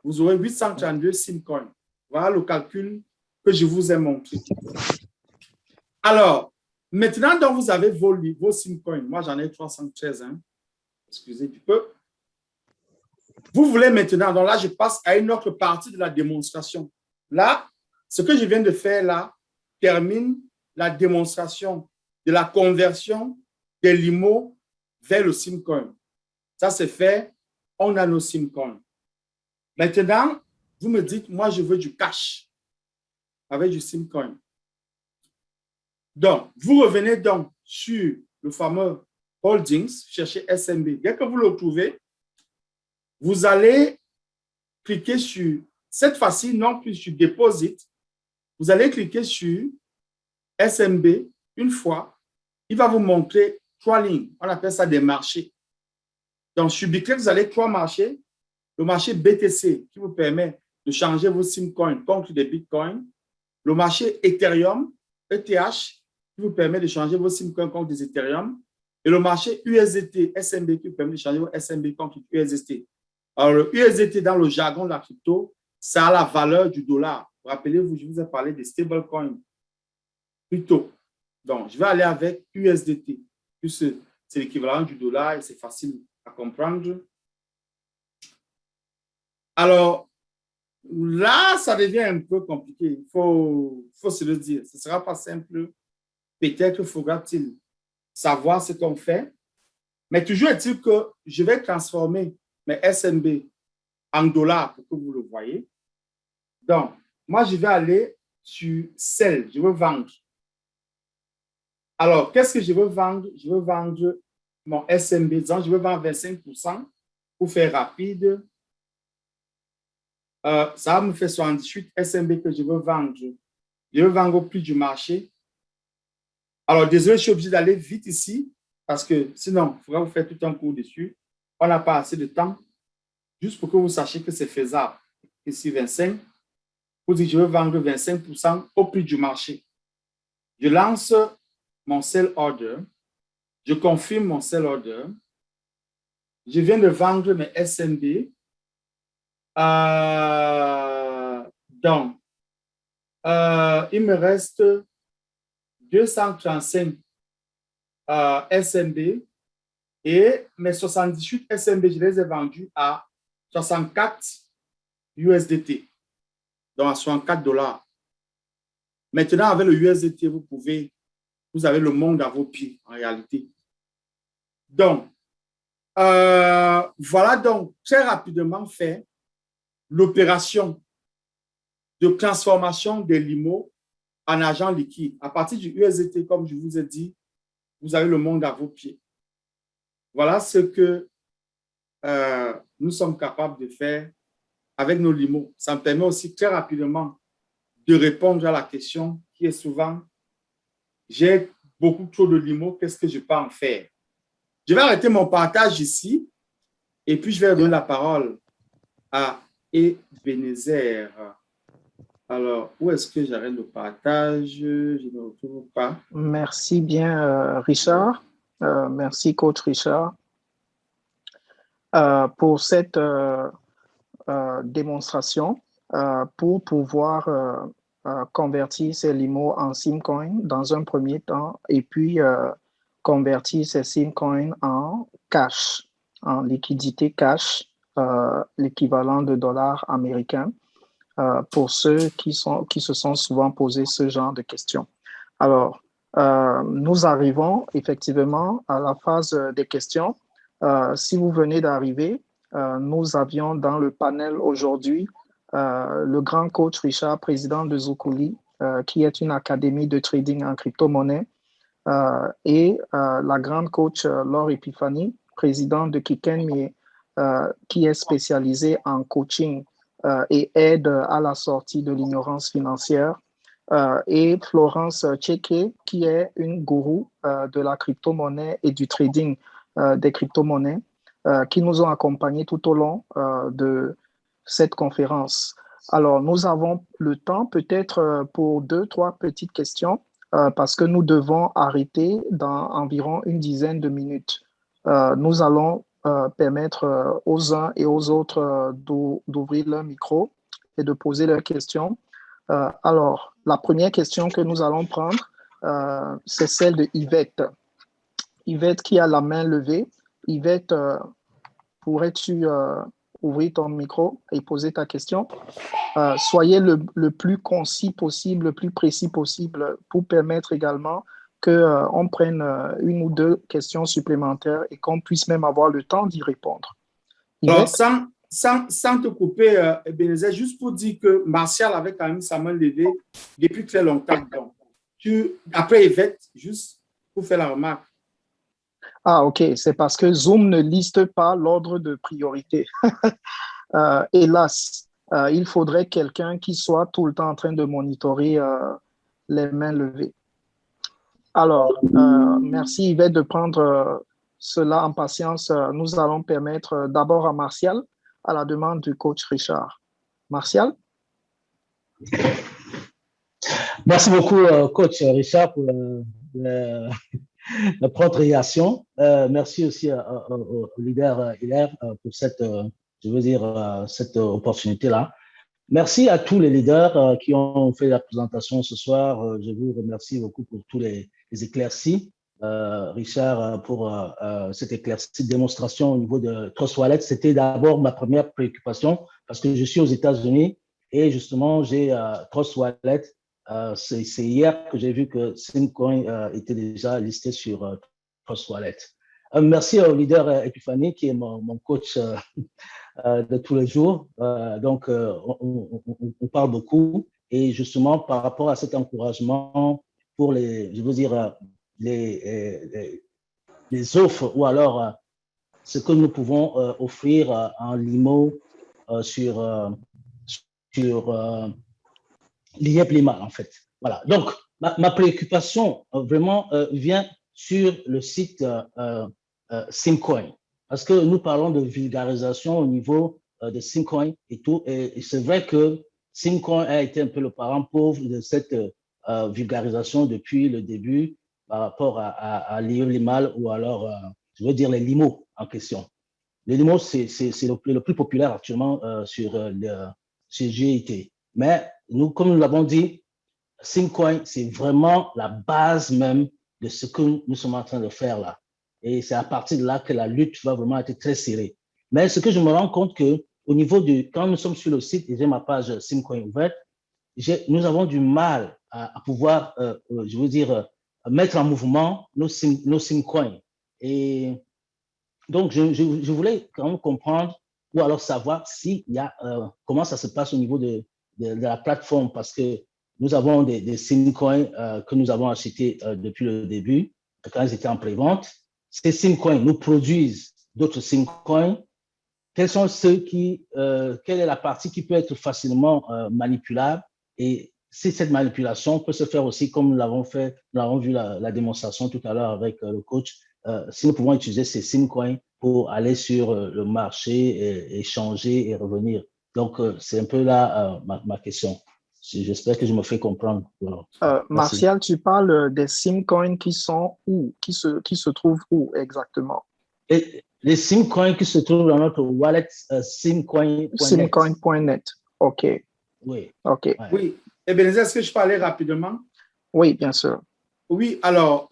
vous aurez 832 Simcoin. Voilà le calcul que je vous ai montré. Alors, maintenant, donc, vous avez vos Simcoin. Moi, j'en ai 313. Hein. Excusez du peu. Vous voulez maintenant, donc là, je passe à une autre partie de la démonstration. Là, ce que je viens de faire là termine la démonstration de la conversion des limos vers le Simcoin. Ça, c'est fait. On a nos Simcoin. Maintenant, vous me dites, moi, je veux du cash avec du Simcoin. Donc, vous revenez donc sur le fameux Holdings, cherchez SMB. Dès que vous le trouvez, vous allez cliquer sur, cette fois-ci, non plus sur Deposit, vous allez cliquer sur SMB une fois. Il va vous montrer 3 lignes. On appelle ça des marchés. Donc, sur Bittrex, vous avez 3 marchés. Le marché BTC qui vous permet de changer vos Simcoins contre des Bitcoins. Le marché Ethereum, ETH, qui vous permet de changer vos Simcoins contre des Ethereum. Et le marché USDT, SMB, qui vous permet de changer vos SMB contre USDT. Alors, le USDT, dans le jargon de la crypto, ça a la valeur du dollar. Rappelez-vous, je vous ai parlé des stablecoins plus tôt. Donc, je vais aller avec USDT. Plus c'est l'équivalent du dollar et c'est facile à comprendre. Alors, là, ça devient un peu compliqué. Il faut se le dire. Ce ne sera pas simple. Peut-être faudra-t-il savoir ce qu'on fait. Mais toujours est-il que je vais transformer mes SNB en dollars pour que vous le voyez. Donc, moi, je vais aller sur sell. Je veux vendre. Alors, qu'est-ce que je veux vendre? Je veux vendre mon SNB. Disons, je veux vendre 25% pour faire rapide. Ça va me faire 78 SNB que je veux vendre. Je veux vendre au prix du marché. Alors, désolé, je suis obligé d'aller vite ici parce que sinon, il faudra vous faire tout un cours dessus. On n'a pas assez de temps. Juste pour que vous sachiez que c'est faisable. Ici, 25. Vous dites, je veux vendre 25% au prix du marché. Je lance mon sell order. Je confirme mon sell order. Je viens de vendre mes SNB. Donc, il me reste 235 SNB et mes 78 SNB, je les ai vendus à 64 USDT, donc à 64 $. Maintenant, avec le USDT, vous avez le monde à vos pieds, en réalité. Donc, voilà donc très rapidement fait l'opération de transformation des LIMO en argent liquide. À partir du USDT, comme je vous ai dit, vous avez le monde à vos pieds. Voilà ce que nous sommes capables de faire avec nos LIMO. Ça me permet aussi très rapidement de répondre à la question qui est souvent « J'ai beaucoup trop de LIMO, qu'est-ce que je peux en faire ?» Je vais arrêter mon partage ici et puis je vais donner la parole à Ebenezer. Alors, où est-ce que j'arrête le partage? Je ne retrouve pas. Merci bien, Richard. Merci, coach Richard, pour cette démonstration pour pouvoir convertir ces LIMO en Simcoin dans un premier temps et puis convertir ces Simcoin en cash, en liquidité cash, l'équivalent de dollars américains. Pour ceux qui se sont souvent posés ce genre de questions. Alors, nous arrivons effectivement à la phase des questions. Si vous venez d'arriver, nous avions dans le panel aujourd'hui le grand coach Richard, président de Zukuli, qui est une académie de trading en crypto-monnaie, et la grande coach Laure Epiphanie, présidente de Kikenmi, qui est spécialisée en coaching et aide à la sortie de l'ignorance financière, et Florence Tcheke, qui est une gourou de la crypto-monnaie et du trading des crypto-monnaies, qui nous ont accompagnés tout au long de cette conférence. Alors, nous avons le temps peut-être pour 2-3 petites questions parce que nous devons arrêter dans environ une dizaine de minutes. Nous allons permettre aux uns et aux autres d'ouvrir leur micro et de poser leurs questions. Alors, la première question que nous allons prendre, c'est celle de Yvette. Yvette qui a la main levée. Yvette, pourrais-tu ouvrir ton micro et poser ta question? Soyez le plus concis possible, le plus précis possible pour permettre également qu'on prenne une ou deux questions supplémentaires et qu'on puisse même avoir le temps d'y répondre. Alors, sans te couper, Ebenezer, juste pour dire que Martial avait quand même sa main levée depuis très longtemps. Donc, après Yvette, juste pour faire la remarque. Ah, OK. C'est parce que Zoom ne liste pas l'ordre de priorité. Hélas, il faudrait quelqu'un qui soit tout le temps en train de monitorer les mains levées. Alors, merci Yvette de prendre cela en patience. Nous allons permettre d'abord à Martial, à la demande du coach Richard. Martial? Merci beaucoup, coach Richard, pour la propre réaction. Merci aussi au leader Hilaire pour cette, cette opportunité-là. Merci à tous les leaders qui ont fait la présentation ce soir. Je vous remercie beaucoup pour tous les éclaircies Richard, pour cette éclaircie de démonstration au niveau de Trust Wallet. C'était d'abord ma première préoccupation parce que je suis aux États-Unis et justement, j'ai Trust Wallet. C'est hier que j'ai vu que Simcoin était déjà listé sur Trust Wallet. Merci au leader Epiphanie qui est mon coach de tous les jours. Donc, on parle beaucoup et justement par rapport à cet encouragement pour je veux dire, les offres ou alors ce que nous pouvons offrir en limo sur l'IEP Lima, en fait. Voilà. Donc, ma préoccupation vraiment vient sur le site Simcoin parce que nous parlons de vulgarisation au niveau de Simcoin et tout. Et c'est vrai que Simcoin a été un peu le parent pauvre de cette vulgarisation depuis le début par rapport à l'IEP Lima ou alors, je veux dire, les limos en question. Les limos, c'est le plus populaire actuellement sur GIT. Mais nous, comme nous l'avons dit, Simcoin, c'est vraiment la base même de ce que nous sommes en train de faire là. Et c'est à partir de là que la lutte va vraiment être très serrée. Mais ce que je me rends compte que au niveau quand nous sommes sur le site et j'ai ma page Simcoin ouverte, nous avons du mal à pouvoir, je veux dire, mettre en mouvement nos Simcoins. Et donc, je voulais quand même comprendre ou alors savoir comment ça se passe au niveau de la plateforme parce que nous avons des Simcoins que nous avons achetés depuis le début, quand ils étaient en pré-vente. Ces Simcoins nous produisent d'autres Simcoins. Quels sont quelle est la partie qui peut être facilement manipulable et si cette manipulation peut se faire aussi comme nous l'avons vu la démonstration tout à l'heure avec le coach, si nous pouvons utiliser ces Simcoins pour aller sur le marché, et échanger et revenir. Donc, c'est un peu là ma question. J'espère que je me fais comprendre. Voilà. Martial, tu parles des Simcoins qui sont où? Qui se trouvent où exactement? Et les Simcoins qui se trouvent dans notre wallet simcoin.net. Simcoin.net. OK. Oui. OK. Ouais. Oui. Ebenezer, est-ce que je peux aller rapidement? Oui, bien sûr. Oui, alors,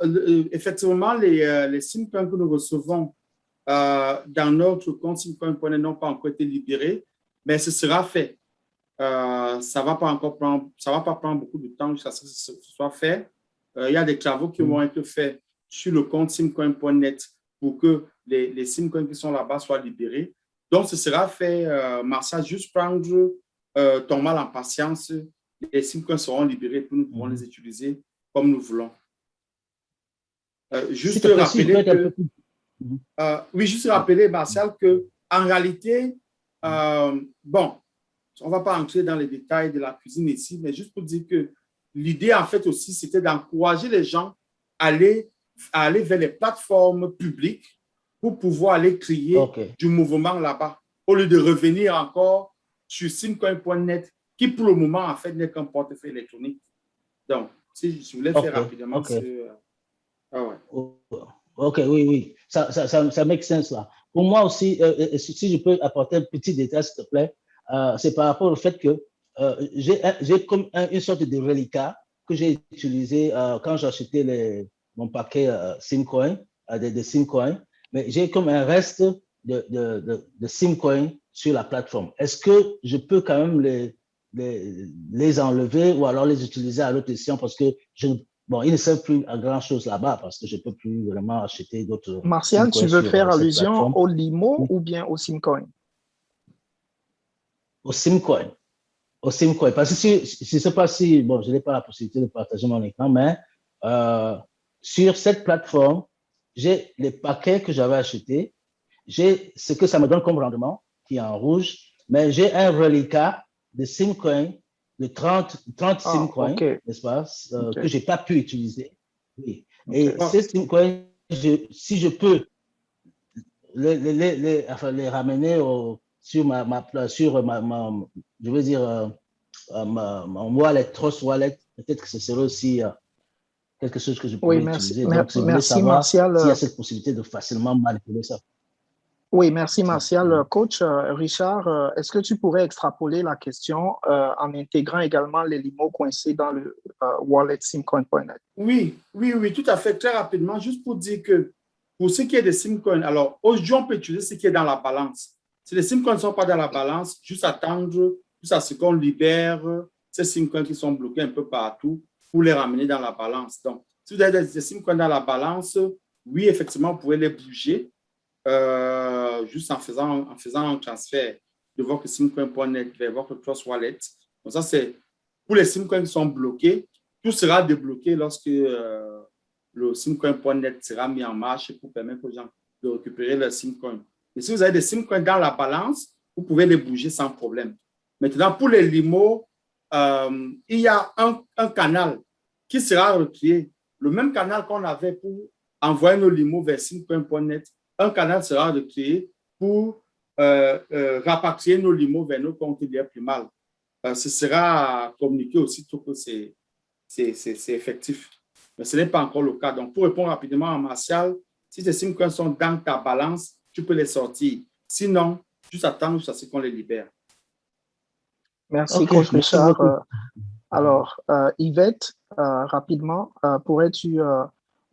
effectivement, les Simcoins que nous recevons dans notre compte Simcoin.net n'ont pas encore été libérés, mais ce sera fait. Ça va pas prendre beaucoup de temps jusqu'à ce que ce soit fait. Il y a des travaux qui vont être faits sur le compte simcoin.net pour que les Simcoins qui sont là-bas soient libérés. Donc, ce sera fait. Martial, juste prendre ton mal en patience. Les Simcoins seront libérés pour nous pourrons les utiliser comme nous voulons. Juste rappeler que, juste rappeler, Martial, que en réalité, bon, on ne va pas entrer dans les détails de la cuisine ici, mais juste pour dire que l'idée, en fait, aussi, c'était d'encourager les gens à aller vers les plateformes publiques pour pouvoir aller créer du mouvement là-bas, au lieu de revenir encore sur simcoin.net, qui pour le moment, en fait, n'est qu'un portefeuille électronique. Donc, si je voulais faire rapidement OK, oui. Ça make sense là. Pour moi aussi, si je peux apporter un petit détail, s'il te plaît, c'est par rapport au fait que j'ai comme une sorte de reliquat que j'ai utilisé quand j'ai acheté mon paquet Simcoin, des Simcoin, mais j'ai comme un reste de Simcoin sur la plateforme. Est-ce que je peux quand même les enlever ou alors les utiliser à l'autre escient parce que ils ne servent plus à grand-chose là-bas parce que je ne peux plus vraiment acheter d'autres. Martial, tu veux faire allusion au limo ou bien au Simcoin? Au Simcoin. Parce que je ne sais pas si, je n'ai pas la possibilité de partager mon écran, mais sur cette plateforme, j'ai les paquets que j'avais achetés, j'ai ce que ça me donne comme rendement, qui est en rouge, mais j'ai un reliquat de Simcoin de 30 Simcoin, n'est-ce pas, que je n'ai pas pu utiliser. Oui. Et ces Simcoin, si je peux les ramener sur je veux dire, mon wallet, Trust Wallet, peut-être que ce serait aussi quelque chose que je pourrais utiliser. Donc, je voulais savoir s'il y a cette possibilité de facilement manipuler ça. Oui, merci Martial. Coach Richard, est-ce que tu pourrais extrapoler la question en intégrant également les limos coincés dans wallet simcoin.net. Oui, tout à fait. Très rapidement, juste pour dire que pour ce qui est des simcoins, alors aujourd'hui, on peut utiliser ce qui est dans la balance. Si les simcoins ne sont pas dans la balance, juste attendre jusqu'à ce qu'on libère ces simcoins qui sont bloqués un peu partout pour les ramener dans la balance. Donc, si vous avez des simcoins dans la balance, oui, effectivement, vous pouvez les bouger juste en faisant un transfert de votre simcoin.net vers votre Trust Wallet. Donc, ça, c'est pour les simcoins qui sont bloqués. Tout sera débloqué lorsque le simcoin.net sera mis en marche pour permettre aux gens de récupérer leurs simcoins. Et si vous avez des simcoins dans la balance, vous pouvez les bouger sans problème. Maintenant, pour les limos, il y a un canal qui sera recréé. Le même canal qu'on avait pour envoyer nos limos vers simcoin.net, un canal sera recréé pour rapatrier nos limos vers nos comptes Lièvre-Limal. Ce sera communiqué aussitôt que c'est effectif. Mais ce n'est pas encore le cas. Donc, pour répondre rapidement à Martial, si tes simcoins sont dans ta balance, tu peux les sortir. Sinon, juste attendre jusqu'à ce qu'on les libère. Merci, Coach Richard. Alors, Yvette, rapidement, pourrais-tu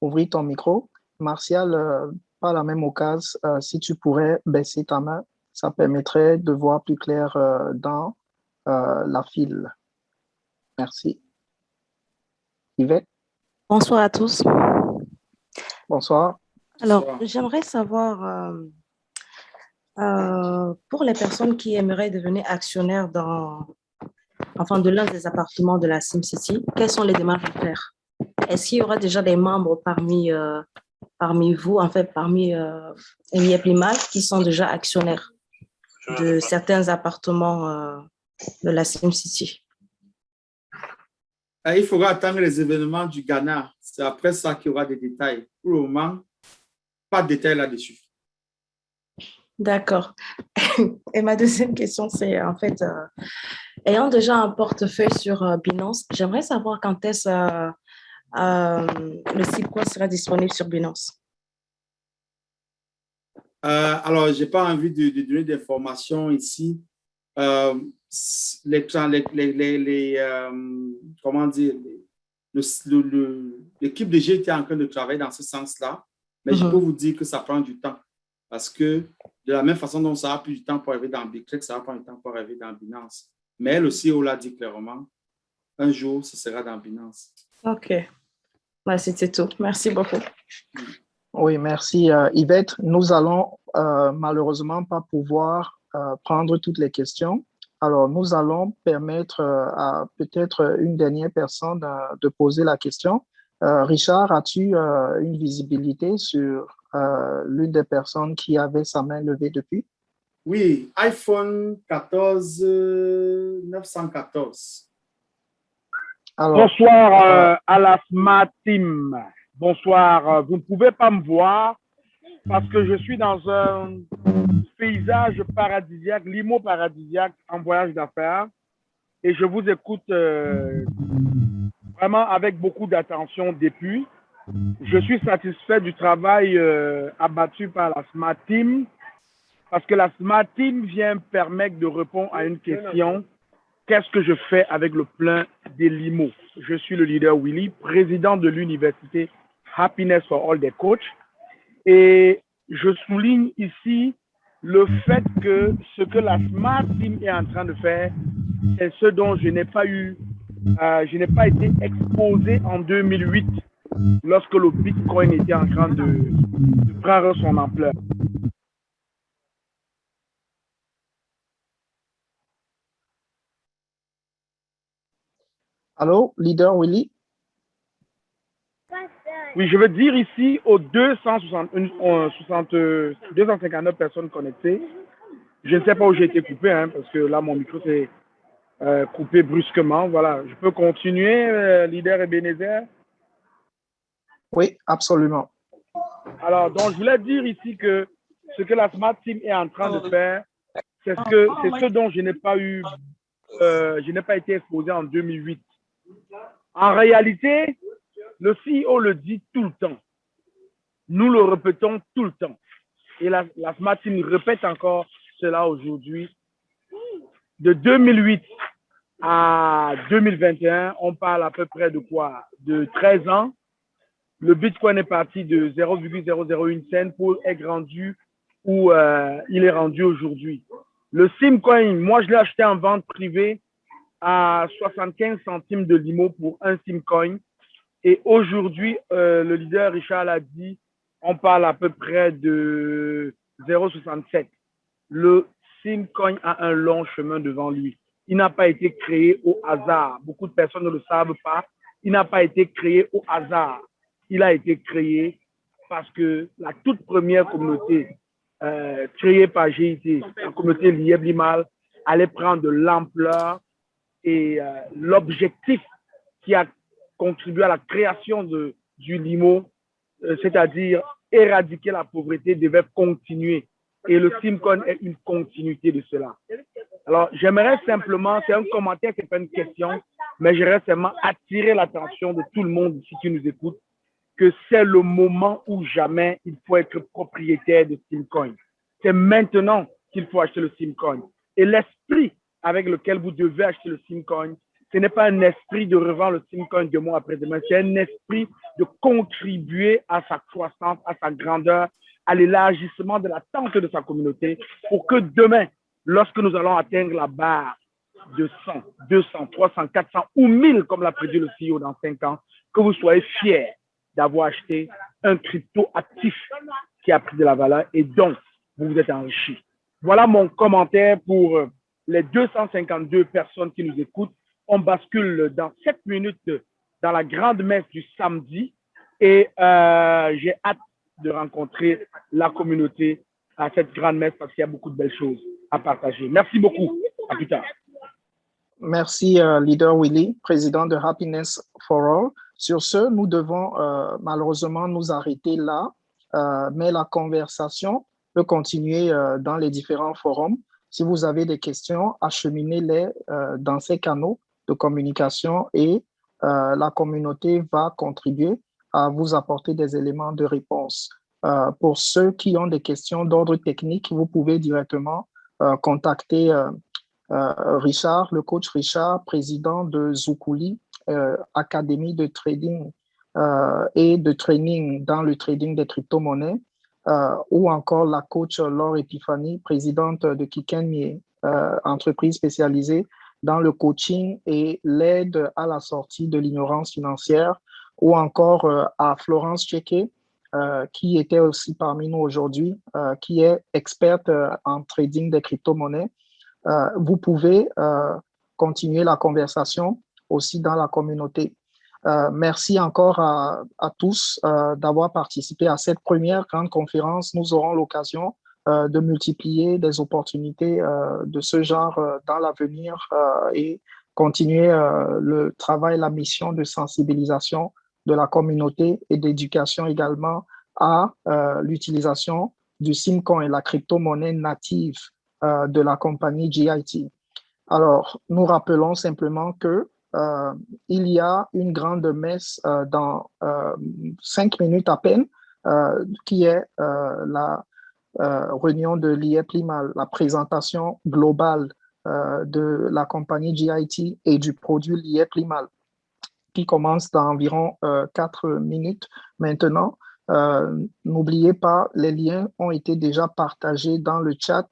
ouvrir ton micro? Martial, par la même occasion, si tu pourrais baisser ta main, ça permettrait de voir plus clair dans la file. Merci. Yvette? Bonsoir à tous. Bonsoir. Alors, j'aimerais savoir, pour les personnes qui aimeraient devenir actionnaires de l'un des appartements de la SimCity, quelles sont les démarches à faire? Est-ce qu'il y aura déjà des membres parmi vous, en fait, parmi Lièvre-Limal, qui sont déjà actionnaires de certains appartements de la SimCity? Il faudra attendre les événements du Ghana. C'est après ça qu'il y aura des détails. Pour le moment, pas de détails là-dessus. D'accord. Et ma deuxième question, c'est en fait, ayant déjà un portefeuille sur Binance, j'aimerais savoir quand est-ce le Simcoin sera disponible sur Binance. Alors, je n'ai pas envie de donner d'informations ici. Comment dire, l'équipe de G était en train de travailler dans ce sens-là, mais je peux vous dire que ça prend du temps parce que de la même façon dont ça a pris du temps pour arriver dans Bittrex, ça va prendre du temps pour arriver dans Binance. Mais le CEO l'a dit clairement, un jour, ce sera dans Binance. OK. Bah, c'était tout. Merci beaucoup. Oui, merci Yvette. Nous allons malheureusement pas pouvoir prendre toutes les questions. Alors, nous allons permettre à peut-être une dernière personne de poser la question. Richard, as-tu une visibilité sur l'une des personnes qui avait sa main levée depuis? Oui, iPhone 14 914. Alors, bonsoir à la Smart Team. Bonsoir. Vous ne pouvez pas me voir parce que je suis dans un paysage paradisiaque, limo paradisiaque en voyage d'affaires et je vous écoute vraiment avec beaucoup d'attention depuis. Je suis satisfait du travail abattu par la Smart Team parce que la Smart Team vient permettre de répondre à une question. Qu'est-ce que je fais avec le plein des limos? Je suis le leader Willy, président de l'université Happiness for All des coachs. Et je souligne ici le fait que ce que la Smart Team est en train de faire, c'est ce dont je n'ai pas été exposé en 2008 lorsque le Bitcoin était en train de prendre son ampleur. Allô, leader Willy? Oui, je veux dire ici aux 259 personnes connectées. Je ne sais pas où j'ai été coupé, parce que là, mon micro s'est coupé brusquement. Voilà, je peux continuer, leader Ebenezer? Oui, absolument. Alors, donc, je voulais dire ici que ce que la Smart Team est en train de faire, c'est ce dont je n'ai pas été exposé en 2008. En réalité, le CEO le dit tout le temps. Nous le répétons tout le temps. Et la Smart Team répète encore cela aujourd'hui. De 2008 à 2021, on parle à peu près de quoi? De 13 ans. Le Bitcoin est parti de 0,001 cent pour être rendu où il est rendu aujourd'hui. Le Simcoin, moi, je l'ai acheté en vente privée à 75 centimes de limo pour un Simcoin. Et aujourd'hui, le leader Richard l'a dit, on parle à peu près de 0,67. Le Simcoin a un long chemin devant lui. Il n'a pas été créé au hasard. Beaucoup de personnes ne le savent pas. Il n'a pas été créé au hasard. Il a été créé parce que la toute première communauté créée par GIT, la communauté Lieb Limal, allait prendre de l'ampleur et l'objectif qui a contribué à la création du Limo, c'est-à-dire éradiquer la pauvreté, devait continuer. Et le Simcoin est une continuité de cela. Alors, j'aimerais simplement, c'est un commentaire, c'est pas une question, mais j'aimerais simplement attirer l'attention de tout le monde ici qui nous écoute, que c'est le moment où jamais il faut être propriétaire de Simcoin. C'est maintenant qu'il faut acheter le Simcoin. Et l'esprit avec lequel vous devez acheter le Simcoin, ce n'est pas un esprit de revendre le Simcoin demain après-demain, c'est un esprit de contribuer à sa croissance, à sa grandeur, à l'élargissement de la tente de sa communauté pour que demain, lorsque nous allons atteindre la barre de 100, 200, 300, 400 ou 1000, comme l'a prédit le CEO dans 5 ans, que vous soyez fiers d'avoir acheté un crypto actif qui a pris de la valeur et donc vous vous êtes enrichi. Voilà mon commentaire pour les 252 personnes qui nous écoutent. On bascule dans 7 minutes dans la grande messe du samedi et j'ai hâte de rencontrer la communauté à cette grande messe parce qu'il y a beaucoup de belles choses à partager. Merci beaucoup. À plus tard. Merci, Leader Willy, président de Happiness for All. Sur ce, nous devons malheureusement nous arrêter là, mais la conversation peut continuer dans les différents forums. Si vous avez des questions, acheminez-les dans ces canaux de communication et la communauté va contribuer à vous apporter des éléments de réponse. Pour ceux qui ont des questions d'ordre technique, vous pouvez directement contacter Richard, le coach Richard, président de Zoukouli, académie de trading et de training dans le trading des crypto-monnaies, ou encore la coach Laure Epiphanie, présidente de Kikenmie, entreprise spécialisée dans le coaching et l'aide à la sortie de l'ignorance financière, ou encore à Florence Tcheke, qui était aussi parmi nous aujourd'hui, qui est experte en trading des crypto-monnaies. Vous pouvez continuer la conversation aussi dans la communauté. Merci encore à tous d'avoir participé à cette première grande conférence. Nous aurons l'occasion de multiplier des opportunités de ce genre dans l'avenir et continuer le travail, la mission de sensibilisation de la communauté et d'éducation également à l'utilisation du Simcoin, la crypto-monnaie native de la compagnie GIT. Alors, nous rappelons simplement que il y a une grande messe dans 5 minutes à peine, qui est la réunion de l'IEP Limal, la présentation globale de la compagnie GIT et du produit l'IEP Limal, qui commence dans environ 4 minutes maintenant. N'oubliez pas, les liens ont été déjà partagés dans le chat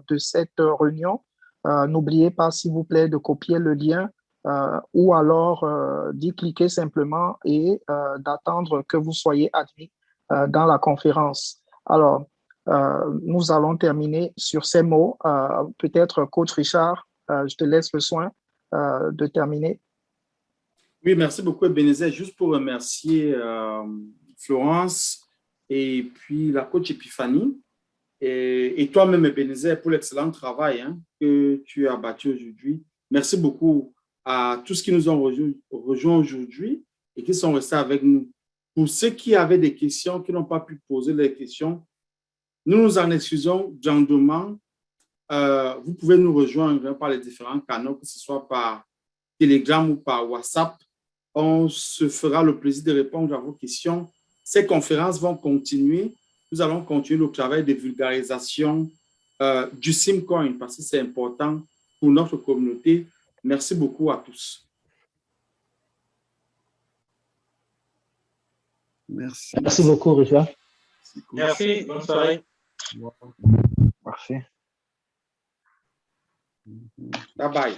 de cette réunion. N'oubliez pas, s'il vous plaît, de copier le lien ou alors d'y cliquer simplement et d'attendre que vous soyez admis dans la conférence. Alors, nous allons terminer sur ces mots. Peut-être, Coach Richard, je te laisse le soin de terminer. Oui, merci beaucoup, Ebenezer. Juste pour remercier Florence et puis la coach Epiphanie et toi-même, Ebenezer, pour l'excellent travail que tu as bâti aujourd'hui. Merci beaucoup à tous qui nous ont rejoints aujourd'hui et qui sont restés avec nous. Pour ceux qui avaient des questions, qui n'ont pas pu poser les questions, nous nous en excusons gentiment. Vous pouvez nous rejoindre par les différents canaux, que ce soit par Telegram ou par WhatsApp. On se fera le plaisir de répondre à vos questions. Ces conférences vont continuer. Nous allons continuer le travail de vulgarisation du Simcoin parce que c'est important pour notre communauté. Merci beaucoup à tous. Merci. Merci beaucoup, Richard. Merci, bonne soirée. Merci. Bye bye.